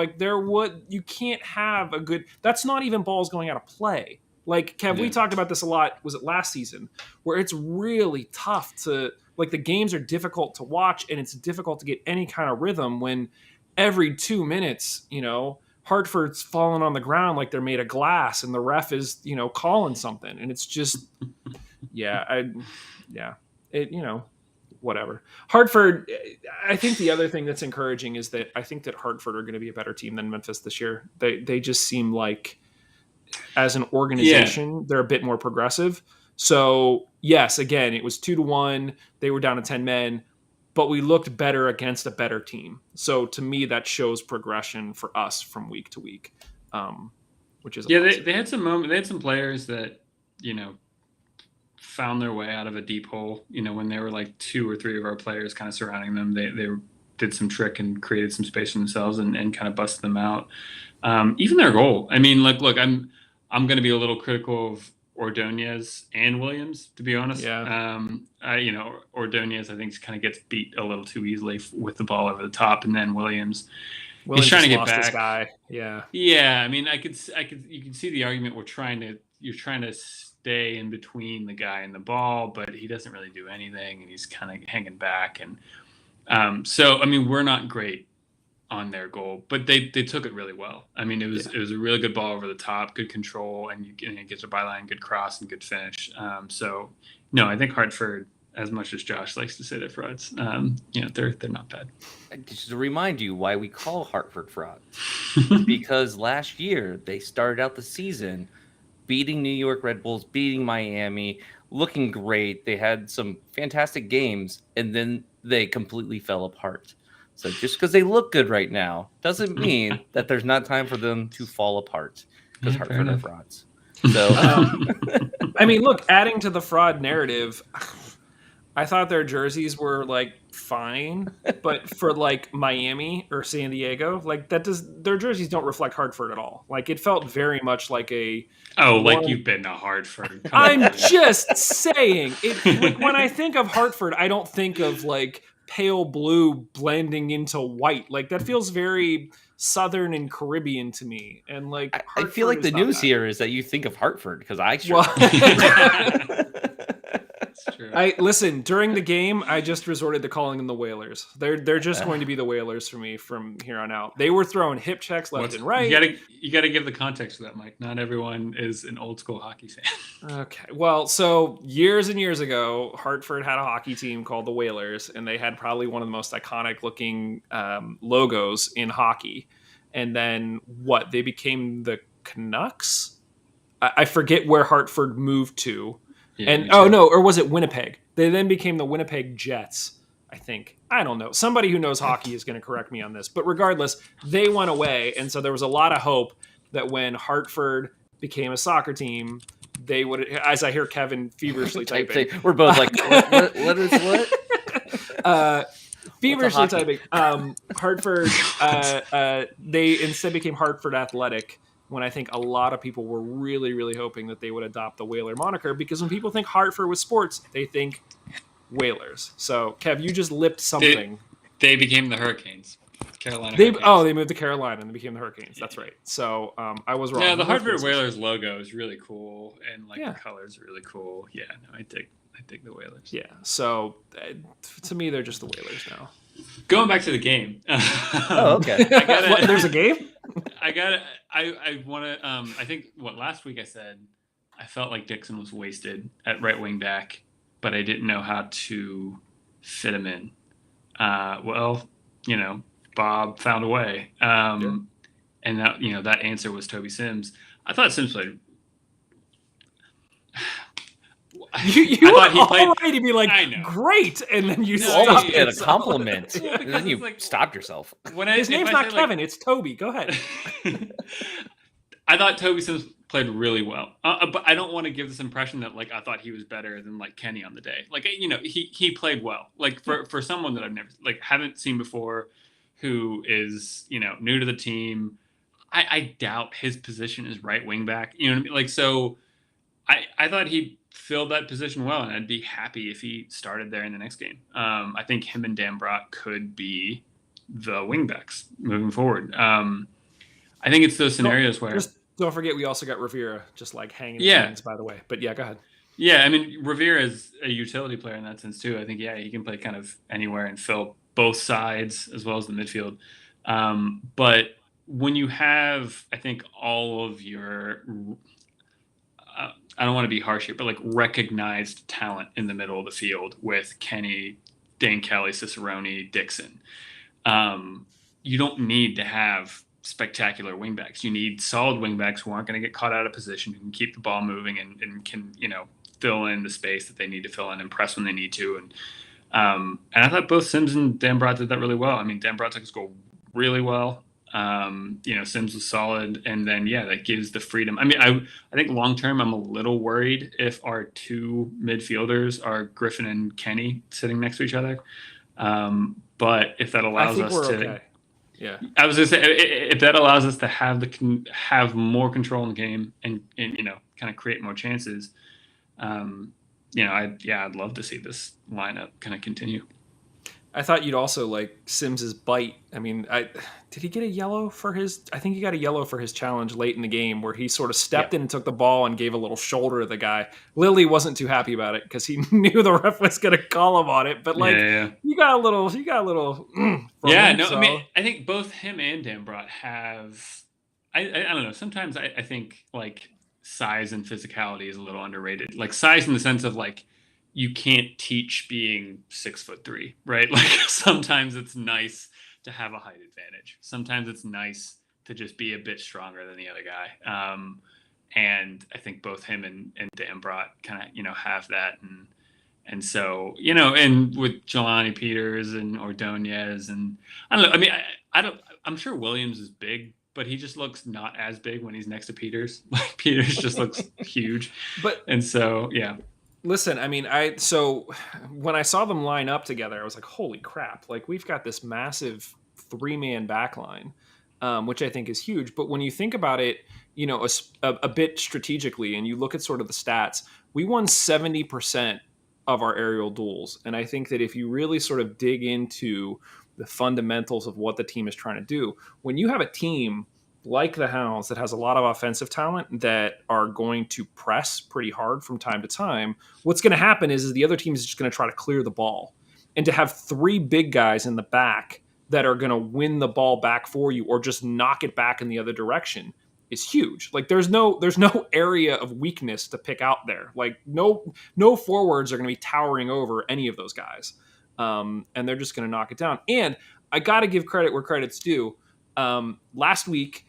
you can't have a good, that's not even balls going out of play. Like, Kev, we talked about this a lot, was it last season, where it's really tough to, the games are difficult to watch and it's difficult to get any kind of rhythm when every 2 minutes, Hartford's falling on the ground like they're made of glass and the ref is, calling something. And it's just, whatever. Hartford, I think the other thing that's encouraging is that I think that Hartford are going to be a better team than Memphis this year. They just seem like, as an organization, they're a bit more progressive. So yes, again, it was 2-1. They were down to 10 men, but we looked better against a better team. So to me, that shows progression for us from week to week, which is they had some moments. They had some players that found their way out of a deep hole. When there were like 2 or 3 of our players kind of surrounding them, they did some trick and created some space for themselves and kind of busted them out. Even their goal. I mean, look, I'm going to be a little critical of Ordonez and Williams, to be honest. Yeah. Ordonez, I think, kind of gets beat a little too easily with the ball over the top, and then Williams he's trying to get lost back. This guy. Yeah. Yeah. I mean, you can see the argument. You're trying to stay in between the guy and the ball, but he doesn't really do anything, and he's kind of hanging back. And so, I mean, we're not great on their goal, but they took it really well. I mean, it was a really good ball over the top, good control, and it gets a byline, good cross, and good finish. So no, I think Hartford, as much as Josh likes to say they're frauds, they're not bad. Just to remind you why we call Hartford fraud, because last year they started out the season beating New York Red Bulls, beating Miami, looking great. They had some fantastic games, and then they completely fell apart. So just because they look good right now doesn't mean that there's not time for them to fall apart, because Hartford are frauds. So, I mean, look, adding to the fraud narrative, I thought their jerseys were fine, but for Miami or San Diego, their jerseys don't reflect Hartford at all. It felt very much like a. You've been to Hartford. I'm just saying it. When I think of Hartford, I don't think of pale blue blending into white. That feels very Southern and Caribbean to me. And I feel like the news here is that you think of Hartford, because I That's true. Listen, during the game, I just resorted to calling them the Whalers. They're just going to be the Whalers for me from here on out. They were throwing hip checks left and right. You gotta give the context for that, Mike. Not everyone is an old school hockey fan. Okay. Well, so years and years ago, Hartford had a hockey team called the Whalers, and they had probably one of the most iconic looking logos in hockey. And then they became the Canucks? I forget where Hartford moved to. Yeah, or was it Winnipeg? They then became the Winnipeg Jets, I think. I don't know. Somebody who knows hockey is going to correct me on this. But regardless, they went away. And so there was a lot of hope that when Hartford became a soccer team, they would, as I hear Kevin feverishly typing. We're both like, what is what? Feverishly typing. Hartford, they instead became Hartford Athletic, when I think a lot of people were really, really hoping that they would adopt the Whaler moniker, because when people think Hartford with sports, they think Whalers. So, Kev, you just lipped something. They became the Hurricanes. Carolina. They moved to Carolina and they became the Hurricanes. That's right. So I was wrong. Yeah, the Hartford Whalers logo is really cool, and the colors are really cool. Yeah, no, I dig the Whalers. Yeah. So to me, they're just the Whalers now. Going back to the game. Oh, okay. There's a game? I want to. I think last week I said I felt like Dixon was wasted at right wing back. but I didn't know how to fit him in. Well, Bob found a way. And that, that answer was Toby Sims. I thought Sims played. You were all ready to be like, great, and then you almost had a compliment, and then you stopped yourself. His name's not Kevin, it's Toby. Go ahead. I thought Toby Sims played really well, but I don't want to give this impression that I thought he was better than Kenny on the day. He played well. For someone that I've never haven't seen before, who is new to the team, I doubt his position is right wing back. You know what I mean? So I thought he filled that position well, and I'd be happy if he started there in the next game. I think him and Dan Brott could be the wingbacks moving forward. I think it's those scenarios where... Don't forget, we also got Rivera just hanging in the wings, by the way. But yeah, go ahead. Yeah, I mean, Rivera is a utility player in that sense too. I think, he can play kind of anywhere and fill both sides as well as the midfield. But when you have, I think, all of your... I don't want to be harsh here, but recognized talent in the middle of the field with Kenny, Dane Kelly, Cicerone, Dixon. You don't need to have spectacular wingbacks. You need solid wingbacks who aren't going to get caught out of position, who can keep the ball moving and can, fill in the space that they need to fill in and press when they need to. And I thought both Sims and Dan Brott did that really well. I mean, Dan Brott took his goal really well. Sims was solid, and then that gives the freedom. I mean, I think long term, I'm a little worried if our two midfielders are Griffin and Kenny sitting next to each other. But if that allows us to, okay. Yeah, I was gonna say, if that allows us to have more control in the game and kind of create more chances, I'd love to see this lineup kind of continue. I thought you'd also Sims's bite. I mean, did he get a yellow for his? I think he got a yellow for his challenge late in the game where he sort of stepped in and took the ball and gave a little shoulder to the guy. Lily wasn't too happy about it because he knew the ref was going to call him on it. But you got a little. I mean, I think both him and Dan Brott have. I don't know. Sometimes I think size and physicality is a little underrated. Size in the sense of you can't teach being 6'3", right? Sometimes it's nice to have a height advantage. Sometimes it's nice to just be a bit stronger than the other guy. And I think both him and Dan Brott kind of, have that. And so, and with Jelani Peters and Ordonez and I don't know. I mean, I'm sure Williams is big, but he just looks not as big when he's next to Peters. Peters just looks huge. And so, yeah. Listen, I mean, so when I saw them line up together, I was like, holy crap. We've got this massive 3-man back line, which I think is huge. But when you think about it, a bit strategically, and you look at sort of the stats, we won 70% of our aerial duels. And I think that if you really sort of dig into the fundamentals of what the team is trying to do, when you have a team like the Hounds that has a lot of offensive talent that are going to press pretty hard from time to time, what's going to happen is the other team is just going to try to clear the ball. And to have 3 big guys in the back that are going to win the ball back for you or just knock it back in the other direction is huge. There's no area of weakness to pick out there. No forwards are going to be towering over any of those guys. And they're just going to knock it down. And I got to give credit where credit's due. Last week,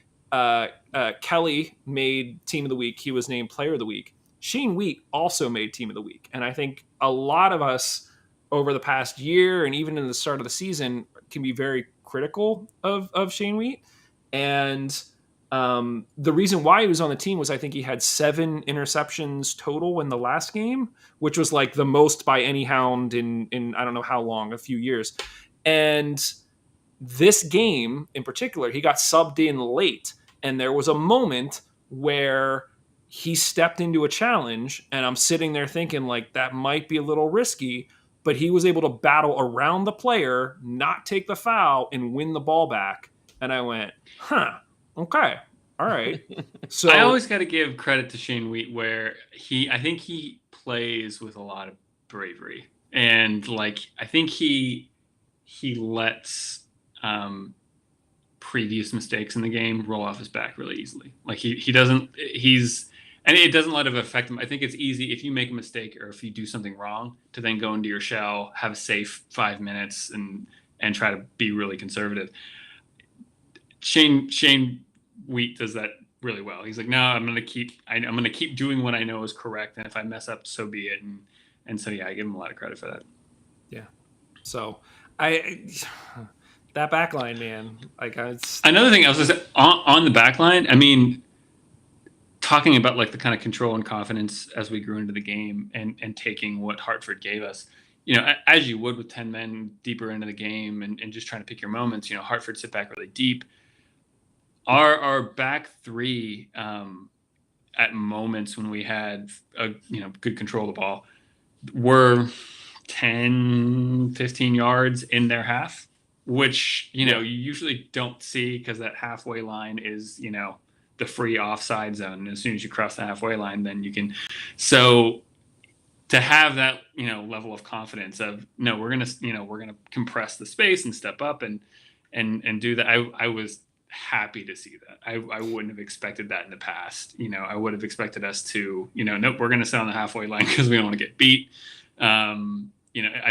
Kelly made Team of the Week. He was named Player of the Week. Shane Wheat also made Team of the Week. And I think a lot of us over the past year and even in the start of the season can be very critical of Shane Wheat. And the reason why he was on the team was I think he had 7 interceptions total in the last game, which was the most by any Hound in I don't know how long, a few years. And this game in particular, he got subbed in late. And there was a moment where he stepped into a challenge, and I'm sitting there thinking that might be a little risky, but he was able to battle around the player, not take the foul, and win the ball back. And I went, okay, all right. So I always got to give credit to Shane Wheat where I think he plays with a lot of bravery. And I think he lets previous mistakes in the game roll off his back really easily. He doesn't. He's And it doesn't let it affect them. I think it's easy if you make a mistake or if you do something wrong to then go into your shell, have a safe 5 minutes, and try to be really conservative. Shane Wheat does that really well. He's like, no, I'm gonna keep doing what I know is correct, and if I mess up, so be it. And so yeah, I give him a lot of credit for that. Yeah. So that back line, man. Like another thing I was just on the back line. I mean, talking about like the kind of control and confidence as we grew into the game and taking what Hartford gave us, as you would with 10 men deeper into the game and just trying to pick your moments, Hartford sit back really deep. Our back three, at moments when we had a good control of the ball, were 10, 15 yards in their half, which, you usually don't see because that halfway line is, the free offside zone. And as soon as you cross the halfway line, then you can. So to have that, level of confidence of, no, we're going to compress the space and step up and do that. I was happy to see that. I wouldn't have expected that in the past. I would have expected us to, nope, we're going to sit on the halfway line because we don't want to get beat. I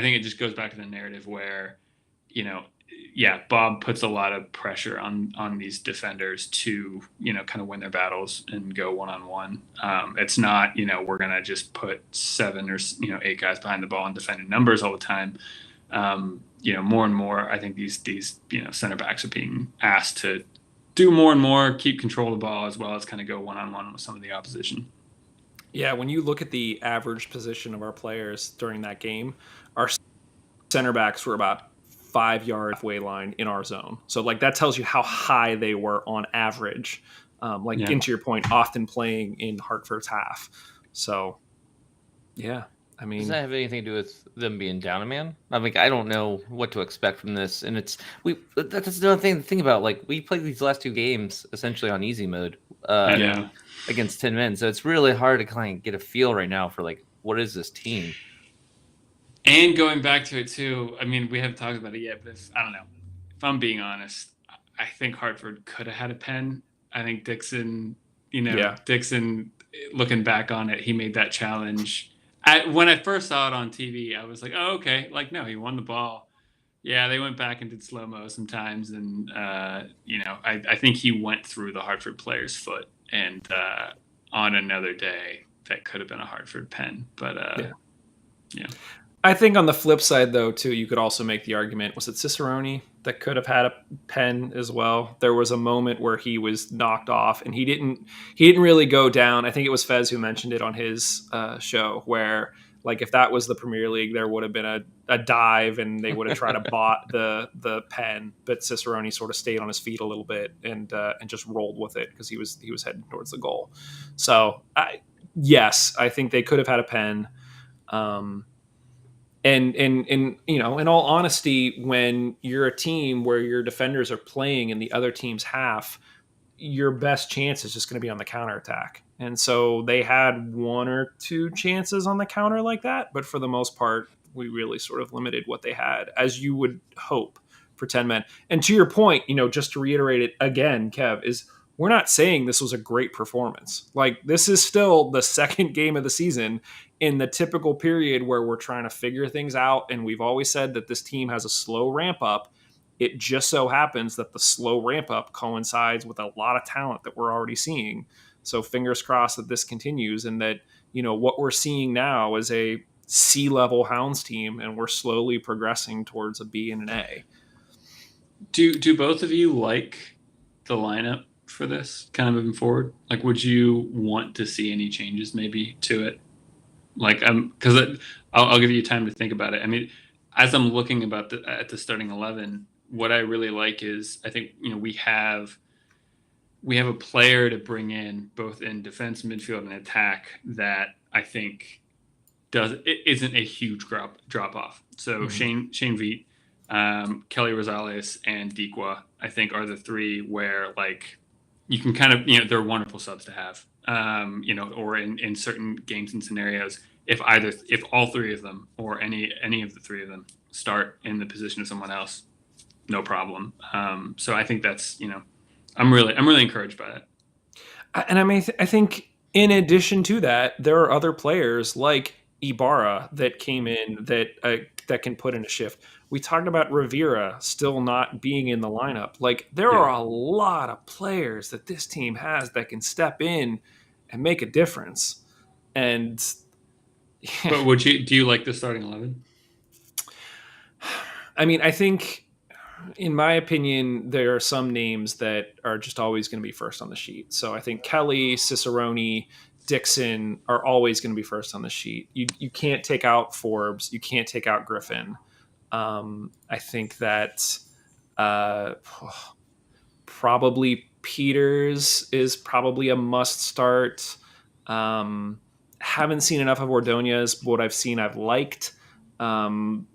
think it just goes back to the narrative where, Bob puts a lot of pressure on these defenders to, kind of win their battles and go one-on-one. It's not, we're going to just put 7 or 8 guys behind the ball and defend in numbers all the time. More and more, I think these center backs are being asked to do more and more, keep control of the ball as well as kind of go one-on-one with some of the opposition. Yeah, when you look at the average position of our players during that game, our center backs were about 5 yard halfway line in our zone. So like that tells you how high they were on average. Into your point, often playing in Hartford's half. So yeah, I mean, does that have anything to do with them being down a man? I mean, I don't know what to expect from this, and that's another thing to think about. Like we played these last 2 games essentially on easy mode, against 10 men, so it's really hard to kind of get a feel right now for like what is this team. And going back to it too, I mean, we haven't talked about it yet, but I don't know. If I'm being honest, I think Hartford could have had a pen. I think Dixon, Dixon, looking back on it, he made that challenge. When I first saw it on TV, I was like, oh, okay. Like, no, he won the ball. Yeah, they went back and did slow-mo sometimes. And, I think he went through the Hartford player's foot. And on another day, that could have been a Hartford pen. But, yeah. I think on the flip side, though, too, you could also make the argument, was it Cicerone that could have had a pen as well? There was a moment where he was knocked off and he didn't really go down. I think it was Fez who mentioned it on his show where, like, if that was the Premier League, there would have been a dive and they would have tried to bot the pen, but Cicerone sort of stayed on his feet a little bit and just rolled with it because he was heading towards the goal. So, yes, I think they could have had a pen. And in all honesty, when you're a team where your defenders are playing in the other team's half, your best chance is just going to be on the counterattack. And so they had 1 or 2 chances on the counter like that, but for the most part, we really sort of limited what they had, as you would hope for 10 men. And to your point, just to reiterate it again, Kev, is we're not saying this was a great performance. Like, this is still the second game of the season in the typical period where we're trying to figure things out. And we've always said that this team has a slow ramp up. It just so happens that the slow ramp up coincides with a lot of talent that we're already seeing. So fingers crossed that this continues and that, what we're seeing now is a C-level Hounds team and we're slowly progressing towards a B and an A. Do both of you like the lineup for this kind of moving forward? Like, would you want to see any changes maybe to it? Like, because I'll give you time to think about it. I mean, as I'm looking at the starting 11, what I really like is I think we have a player to bring in both in defense, midfield, and attack that I think isn't a huge drop off. So Shane Veet, Kelly Rosales, and Dikwa, I think are the 3 where like you can kind of they're wonderful subs to have. Or in certain games and scenarios, if all 3 of them or any of the 3 of them start in the position of someone else, no problem. So I think that's I'm really encouraged by that. And I mean, I think In addition to that, there are other players like Ibarra that came in that can put in a shift. We talked about Rivera still not being in the lineup. Like there are a lot of players that this team has that can step in and make a difference. And But do you like the starting 11? I mean, I think in my opinion, there are some names that are just always going to be first on the sheet. So I think Kelly, Cicerone, Dixon are always going to be first on the sheet. You can't take out Forbes. You can't take out Griffin. I think that probably Peters is probably a must start. Haven't seen enough of Ordonez. What I've seen, I've liked. Same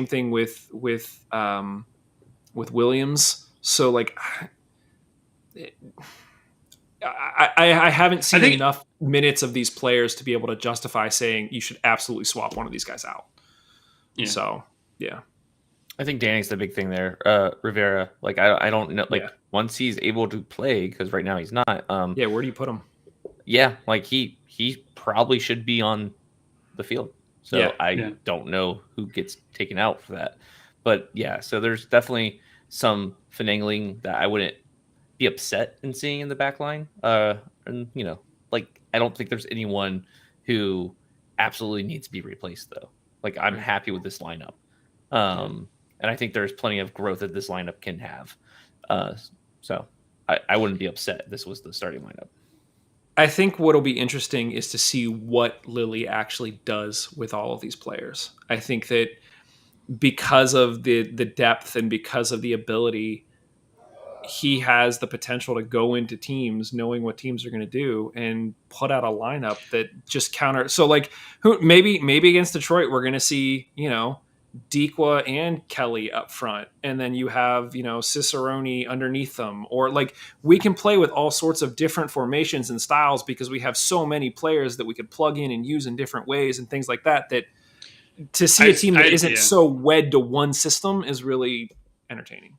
thing with Williams. So like, I haven't seen enough minutes of these players to be able to justify saying you should absolutely swap one of these guys out. Yeah. So yeah, I think Danny's the big thing there. Rivera, like I don't know, like once he's able to play, because right now he's not. Where do you put him? Yeah, like he probably should be on the field. So I don't know who gets taken out for that. But yeah, so there's definitely some finagling that I wouldn't be upset in seeing in the back line. And like I don't think there's anyone who absolutely needs to be replaced though. Like I'm happy with this lineup. And I think there's plenty of growth that this lineup can have. So I wouldn't be upset if this was the starting lineup. I think what'll be interesting is to see what Lilly actually does with all of these players. I think that because of the depth and because of the ability, he has the potential to go into teams knowing what teams are going to do and put out a lineup that just counter. So like maybe against Detroit, we're going to see, Dikwa and Kelly up front. And then you have, Cicerone underneath them, or like we can play with all sorts of different formations and styles because we have so many players that we could plug in and use in different ways and things like that, that to see a team that isn't so wed to one system is really entertaining.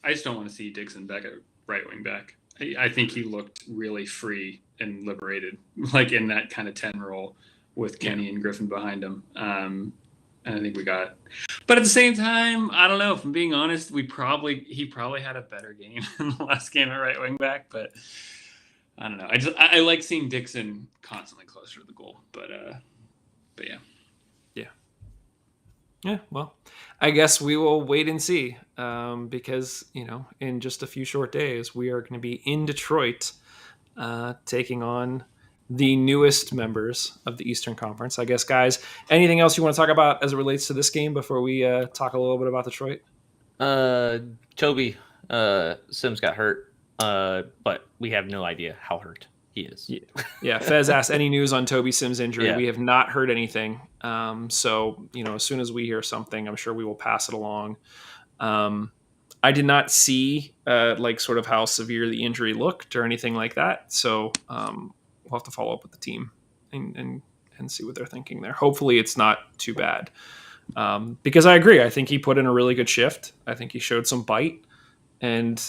I just don't want to see Dixon back at right wing back. I think he looked really free and liberated, like in that kind of 10 role with Kenny and Griffin behind him. And I think we got, but at the same time, I don't know. If I'm being honest, he probably had a better game in the last game at right wing back, but I don't know. I like seeing Dixon constantly closer to the goal, but yeah. Yeah, well, I guess we will wait and see because, in just a few short days, we are going to be in Detroit taking on the newest members of the Eastern Conference. I guess, guys, anything else you want to talk about as it relates to this game before we talk a little bit about Detroit? Toby Sims got hurt, but we have no idea how hurt he is. Yeah. Fez asked any news on Toby Sims' injury. Yeah. We have not heard anything. So, as soon as we hear something, I'm sure we will pass it along. I did not see sort of how severe the injury looked or anything like that. So we'll have to follow up with the team and see what they're thinking there. Hopefully it's not too bad. Because I agree. I think he put in a really good shift. I think he showed some bite. And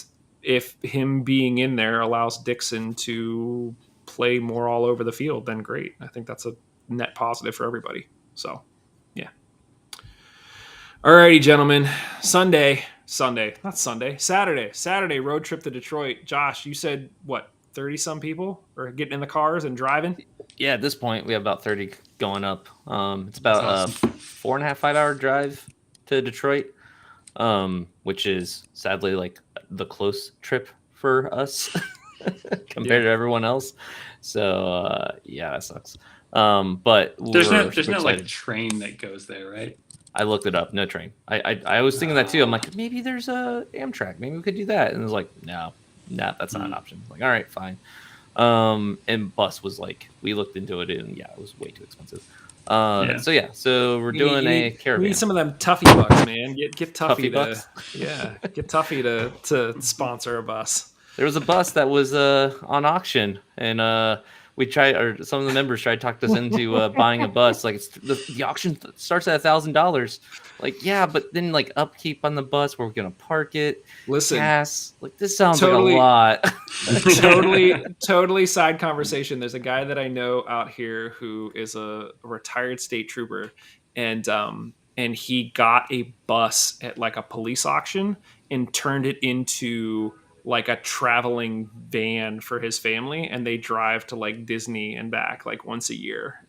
if him being in there allows Dixon to play more all over the field, then great. I think that's a net positive for everybody. So, yeah. All righty, gentlemen. Saturday road trip to Detroit. Josh, you said what, 30 some people are getting in the cars and driving? Yeah, at this point we have about 30 going up. It's about awesome. A 4.5-5 hour drive to Detroit, which is sadly like the close trip for us compared to everyone else. So that sucks. But there's no like train that goes there, right? I looked it up. No train. I was thinking that too. I'm like, maybe there's a Amtrak. Maybe we could do that. And it was like, no, that's not an option. I'm like, all right, fine. And bus was like, we looked into it and it was way too expensive. So we're doing a caravan. We need some of them Tuffy bucks, man. Get Tuffy get Tuffy to sponsor a bus. There was a bus that was on auction, and some of the members tried to talk us into buying a bus. Like the auction starts at $1,000. Like, yeah, but then like upkeep on the bus, where we're gonna park it, Listen, gas. Like, this sounds totally, like a lot. totally side conversation. There's a guy that I know out here who is a retired state trooper, and he got a bus at like a police auction and turned it into like a traveling van for his family, and they drive to like Disney and back like once a year.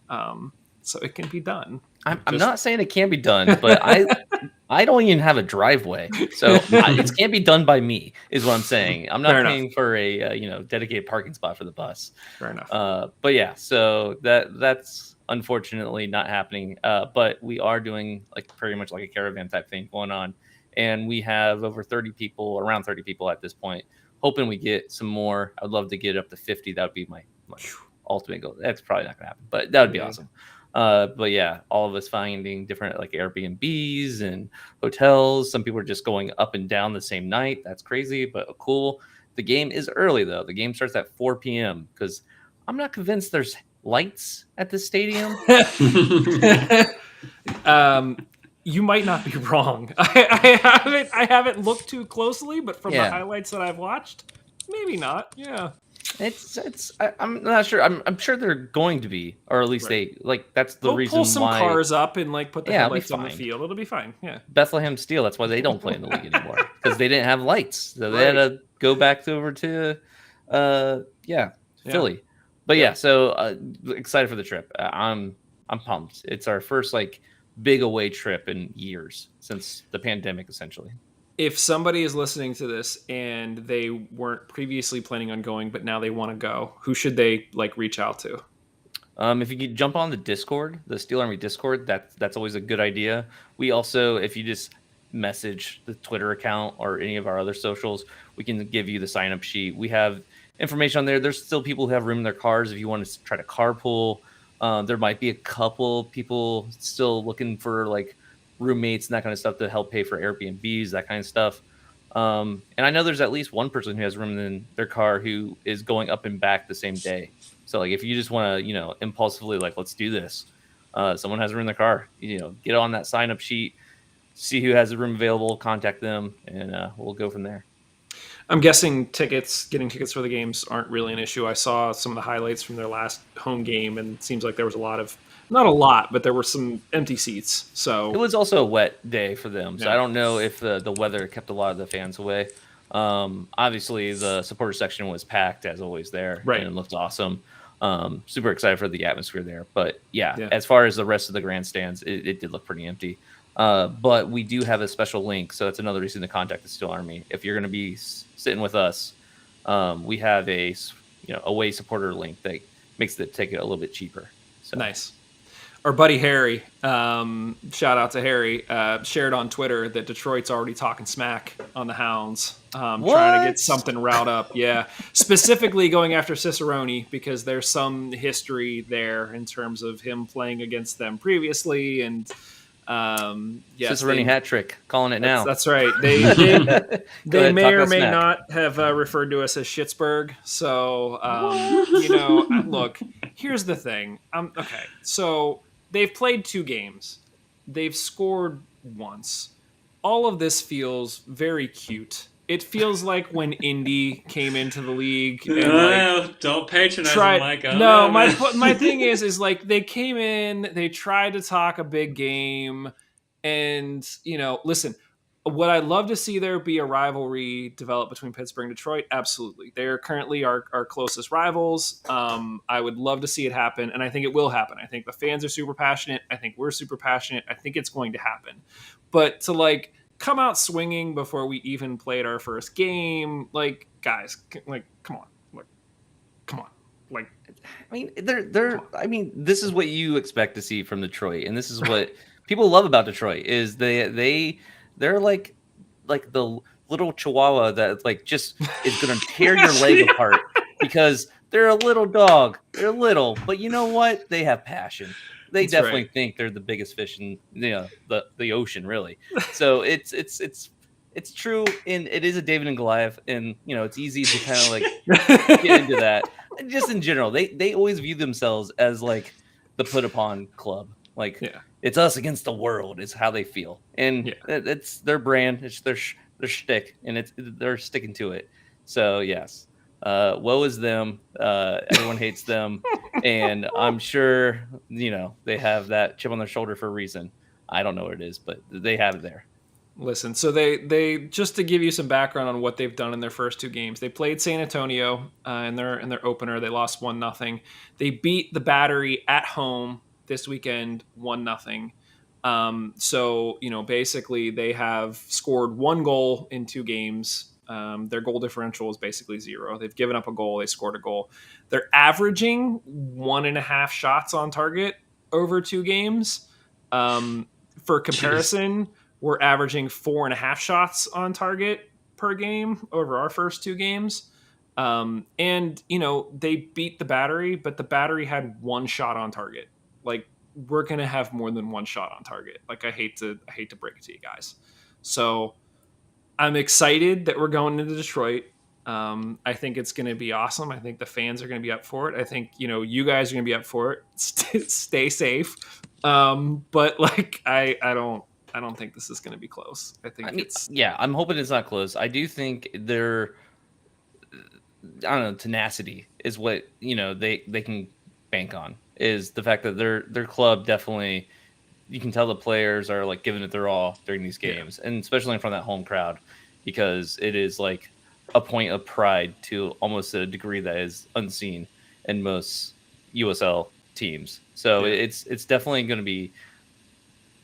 So it can be done. I'm not saying it can't be done, but I don't even have a driveway, so it can't be done by me. Is what I'm saying. I'm not paying for a dedicated parking spot for the bus. Fair enough. But yeah, so that's unfortunately not happening. But we are doing like pretty much like a caravan type thing going on, and we have over 30 people, around 30 people at this point. Hoping we get some more. I'd love to get up to 50. That would be my ultimate goal. That's probably not gonna happen, but that would be awesome. But yeah, all of us finding different like Airbnbs and hotels. Some people are just going up and down the same night. That's crazy, but cool. The game is early though. The game starts at 4 p.m. because I'm not convinced there's lights at the stadium. You might not be wrong. I haven't looked too closely, but from the highlights that I've watched, maybe not. Yeah. I'm not sure. I'm sure they're going to be, or at least they like. That's the reason why. Pull some cars up and like put the headlights on the field. It'll be fine. Yeah. Bethlehem Steel. That's why they don't play in the league anymore, because they didn't have lights, so they had to go back over to, Philly. But yeah, so excited for the trip. I'm pumped. It's our first like big away trip in years since the pandemic, essentially. If somebody is listening to this and they weren't previously planning on going, but now they want to go, who should they like reach out to? If you could jump on the Discord, the Steel Army Discord, that's always a good idea. We also, if you just message the Twitter account or any of our other socials, we can give you the sign up sheet. We have information on there. There's still people who have room in their cars if you want to try to carpool. There might be a couple people still looking for like roommates and that kind of stuff to help pay for Airbnbs, that kind of stuff. And I know there's at least one person who has room in their car who is going up and back the same day. So like if you just want to, impulsively like, let's do this. Someone has a room in their car, get on that sign up sheet, see who has a room available, contact them, and we'll go from there. I'm guessing getting tickets for the games aren't really an issue. I saw some of the highlights from their last home game, and it seems like there was not a lot, but there were some empty seats. So it was also a wet day for them. So I don't know if the weather kept a lot of the fans away. Obviously, the supporter section was packed as always there, right? And it looked awesome. Super excited for the atmosphere there. But yeah, as far as the rest of the grandstands, it did look pretty empty. But we do have a special link, so that's another reason to contact the Steel Army. If you're going to be sitting with us, we have a away supporter link that makes the ticket a little bit cheaper. So. Nice. Our buddy Harry, shout out to Harry, shared on Twitter that Detroit's already talking smack on the Hounds, trying to get something riled up. Yeah, specifically going after Cicerone because there's some history there in terms of him playing against them previously and. Cicerone hat trick, calling it now. That's right. They may or may not have referred to us as Schittsburg. So, look, here's the thing. Okay, so they've played 2 games. They've scored once. All of this feels very cute. It feels like when Indy came into the league. And don't patronize Mike. My thing is like they came in, they tried to talk a big game, and listen. Would I love to see there be a rivalry develop between Pittsburgh and Detroit? Absolutely. They're currently our closest rivals. I would love to see it happen, and I think it will happen. I think the fans are super passionate. I think we're super passionate. I think it's going to happen. But to come out swinging before we even played our first game, guys, come on. This is what you expect to see from Detroit, and this is what people love about Detroit is they're like the little chihuahua that just is gonna tear your leg apart because they're a little dog. They're little, but you know what? They have passion. They definitely think they're the biggest fish in the ocean, really. So it's true, and it is a David and Goliath, and it's easy to kind of get into that. just in general, they always view themselves as like the put upon club. Like it's us against the world is how they feel, and it's their brand, it's their shtick, and they're sticking to it. So yes, woe is them. Everyone hates them, and I'm sure they have that chip on their shoulder for a reason. I don't know what it is, but they have it there. Listen, so they just to give you some background on what they've done in their first 2 games. They played San Antonio in their opener. They lost 1-0. They beat the Battery at home this weekend 1-0. So basically they have scored 1 goal in 2 games. Their goal differential is basically 0. They've given up a goal. They scored a goal. They're averaging 1.5 shots on target over 2 games. For comparison. Jeez. We're averaging 4.5 shots on target per game over our first 2 games. And, they beat the Battery, but the Battery had 1 shot on target. Like, we're going to have more than 1 shot on target. Like, I hate to break it to you guys. So I'm excited that we're going into Detroit. I think it's going to be awesome. I think the fans are going to be up for it. I think, you guys are going to be up for it. Stay safe. But like, I don't think this is going to be close. I'm hoping it's not close. I do think tenacity is what they can bank on. Is the fact that their club definitely, you can tell the players are like giving it their all during these games, and especially in front of that home crowd, because it is like a point of pride to almost a degree that is unseen in most USL teams. So it's definitely going to be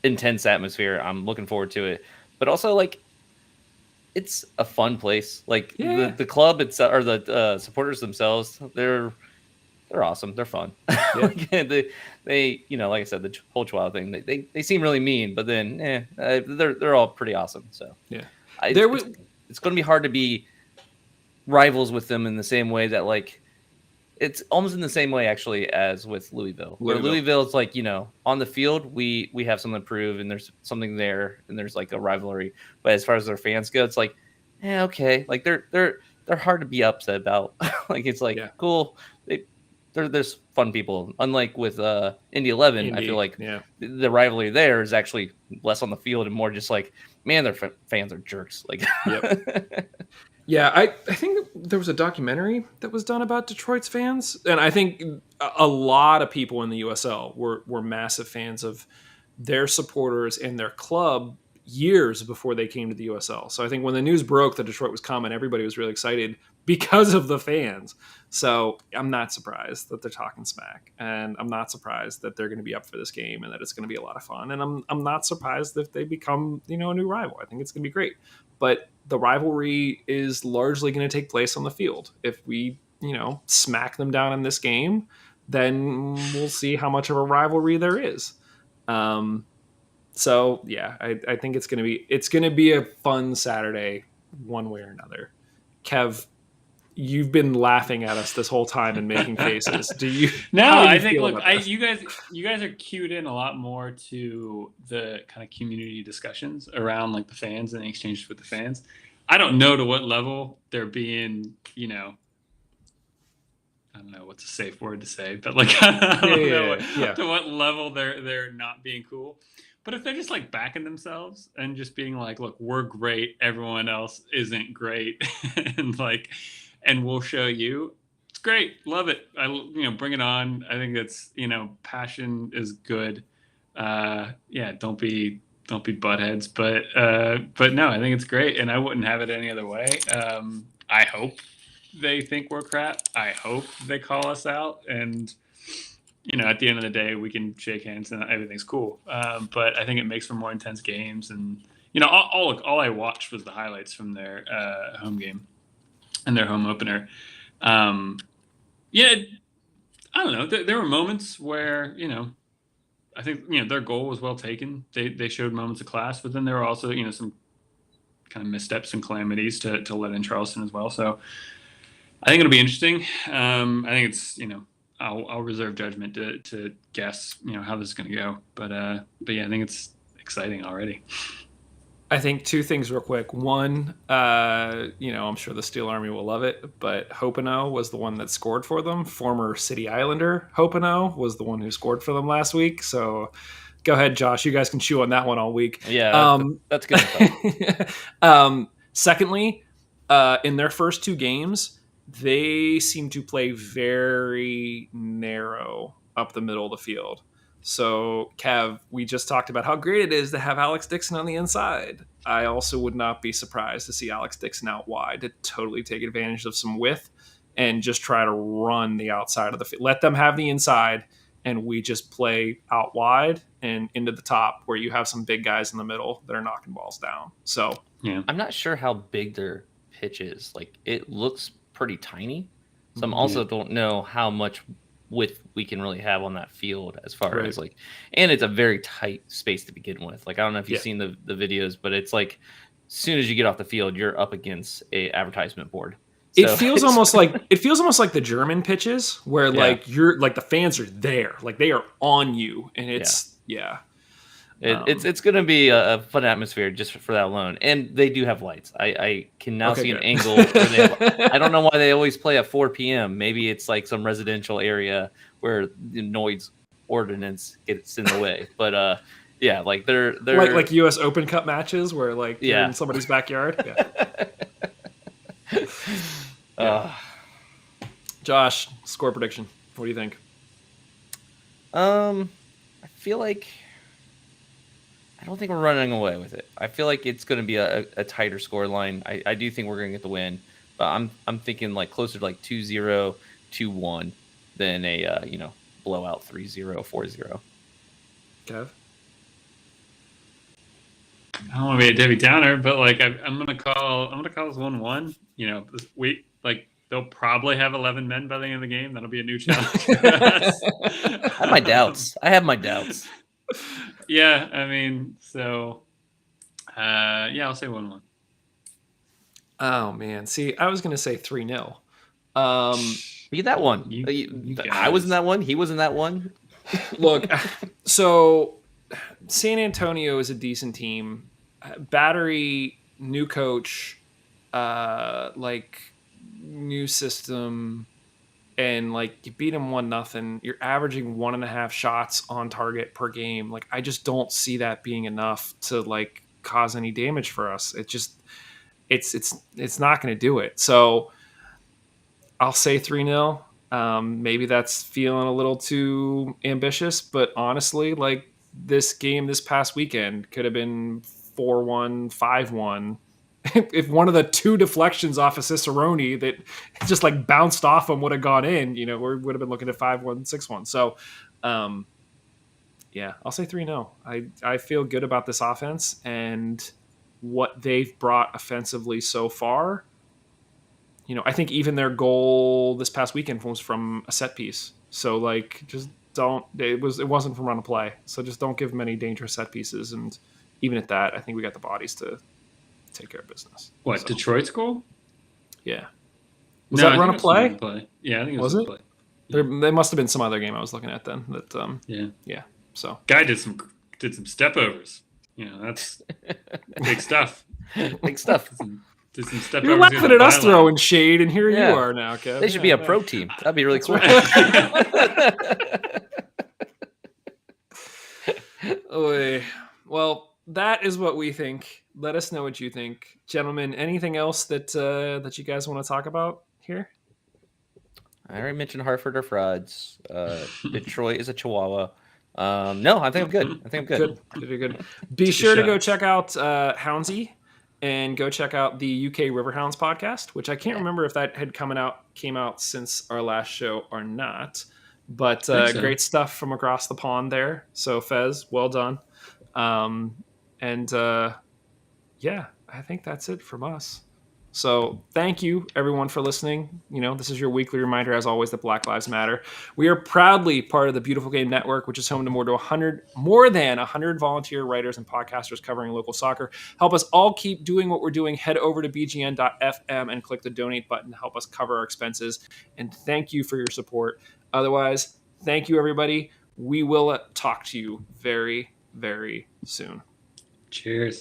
intense atmosphere. I'm looking forward to it, but also like it's a fun place. Like the club itself, or the supporters themselves, they're awesome. They're fun. they like I said, the whole Chihuahua thing, they seem really mean, but then they're all pretty awesome. So it's going to be hard to be rivals with them in the same way that like. It's almost in the same way, actually, as with Louisville. Where Louisville, it's like, on the field, we have something to prove, and there's something there, and there's like a rivalry. But as far as their fans go, it's like, okay, like they're hard to be upset about. Like it's like cool. There's fun people. Unlike with Indy 11, I feel like the rivalry there is actually less on the field and more just like, man, their fans are jerks. Like, Yeah, I think there was a documentary that was done about Detroit's fans, and I think a lot of people in the USL were massive fans of their supporters and their club years before they came to the USL. So I think when the news broke that Detroit was coming, everybody was really excited because of the fans. So I'm not surprised that they're talking smack, and I'm not surprised that they're going to be up for this game and that it's going to be a lot of fun. And I'm not surprised if they become, a new rival. I think it's going to be great. But the rivalry is largely going to take place on the field. If we, smack them down in this game, then we'll see how much of a rivalry there is. So yeah, I think it's going to be a fun Saturday one way or another. Kev, you've been laughing at us this whole time and making faces. Do you? No, I think you guys are cued in a lot more to the kind of community discussions around like the fans and the exchanges with the fans. I don't know to what level they're being, I don't know what's a safe word to say, but like I don't know to what level they're not being cool. But if they're just like backing themselves and just being like, look, we're great, everyone else isn't great, and we'll show you. It's great. Love it. Bring it on. I think that's, passion is good. Don't be buttheads, but no, I think it's great. And I wouldn't have it any other way. I hope they think we're crap. I hope they call us out. And, at the end of the day, we can shake hands and everything's cool. But I think it makes for more intense games. And, all I watched was the highlights from their home game and their home opener. I don't know. There were moments where, I think, their goal was well taken. They showed moments of class, but then there were also, some kind of missteps and calamities to let in Charleston as well. So I think it'll be interesting. I think it's, I'll reserve judgment to guess, how this is going to go. But yeah, I think it's exciting already. I think two things real quick. One, I'm sure the Steel Army will love it, but Hopino was the one that scored for them. Former City Islander Hopino was the one who scored for them last week. So go ahead, Josh. You guys can chew on that one all week. Yeah, that's good. Secondly, in their first two games, they seem to play very narrow up the middle of the field. So, Kev, we just talked about how great it is to have Alex Dixon on the inside. I also would not be surprised to see Alex Dixon out wide to totally take advantage of some width and just try to run the outside of the field. Let them have the inside, and we just play out wide and into the top where you have some big guys in the middle that are knocking balls down. So, yeah. I'm not sure how big their pitch is. Like, it looks pretty tiny. So I'm also don't know how much width we can really have on that field as far as like, and it's a very tight space to begin with. Like, I don't know if you've seen the videos, but it's like as soon as you get off the field, you're up against a advertisement board. So it feels almost like the German pitches where like you're like the fans are there, like they are on you, and it's it's going to be a fun atmosphere just for that alone. And they do have lights. I can now see an angle where they have, I don't know why they always play at 4 p.m. Maybe it's like some residential area where the noise ordinance gets in the way. But yeah, like they're like US Open Cup matches where like you're in somebody's backyard. Yeah. Josh, score prediction. What do you think? I feel like I don't think we're running away with it. I feel like it's going to be a tighter score line. I do think we're going to get the win, but I'm thinking like closer to like 2-0, 2-1 than a blowout 3-0, 4-0. Kev? I don't want to be a Debbie Downer, but like I'm gonna call this 1-1. They'll probably have 11 men by the end of the game. That'll be a new challenge for us. I have my doubts. Yeah, I mean, so I'll say 1-1. Oh man, see, I was gonna say 3-0. Be that one. I was in that one. He was in that one. Look, so San Antonio is a decent team. Battery, new coach, like new system, and like you beat them 1-0. You're averaging 1.5 shots on target per game. Like I just don't see that being enough to like cause any damage for us. It's not going to do it. So I'll say 3-0. Maybe that's feeling a little too ambitious, but honestly, like this game this past weekend could have been 4-1, 5-1. If one of the two deflections off of Cicerone that just like bounced off him would have gone in, we would have been looking at 5-1, 6-1. So, I'll say 3-0. I feel good about this offense and what they've brought offensively so far. I think even their goal this past weekend was from a set piece. So like, just don't. It wasn't from run and play. So just don't give them any dangerous set pieces. And even at that, I think we got the bodies to take care of business. What, Detroit's goal? Yeah. Was that run a play? Yeah, I think it was a it? play. There must have been some other game I was looking at then. That yeah. So guy did some step overs. That's big stuff. Big stuff. Did some step You're overs. laughing at us throwing shade, and here you are now, Kev. They should be a pro team. That'd be really cool. Well, that is what we think. Let us know what you think, gentlemen. Anything else that you guys want to talk about here? I already mentioned Hartford are frauds. Detroit is a chihuahua. No, I think I'm good. Good. You're good. Be sure to go check out Houndsy and go check out the UK Riverhounds podcast, which I can't remember if that had came out since our last show or not. But great stuff from across the pond there. So Fez, well done. I think that's it from us. So thank you, everyone, for listening. This is your weekly reminder, as always, that Black Lives Matter. We are proudly part of the Beautiful Game Network, which is home to more than 100 volunteer writers and podcasters covering local soccer. Help us all keep doing what we're doing. Head over to bgn.fm and click the donate button to help us cover our expenses. And thank you for your support. Otherwise, thank you, everybody. We will talk to you very, very soon. Cheers.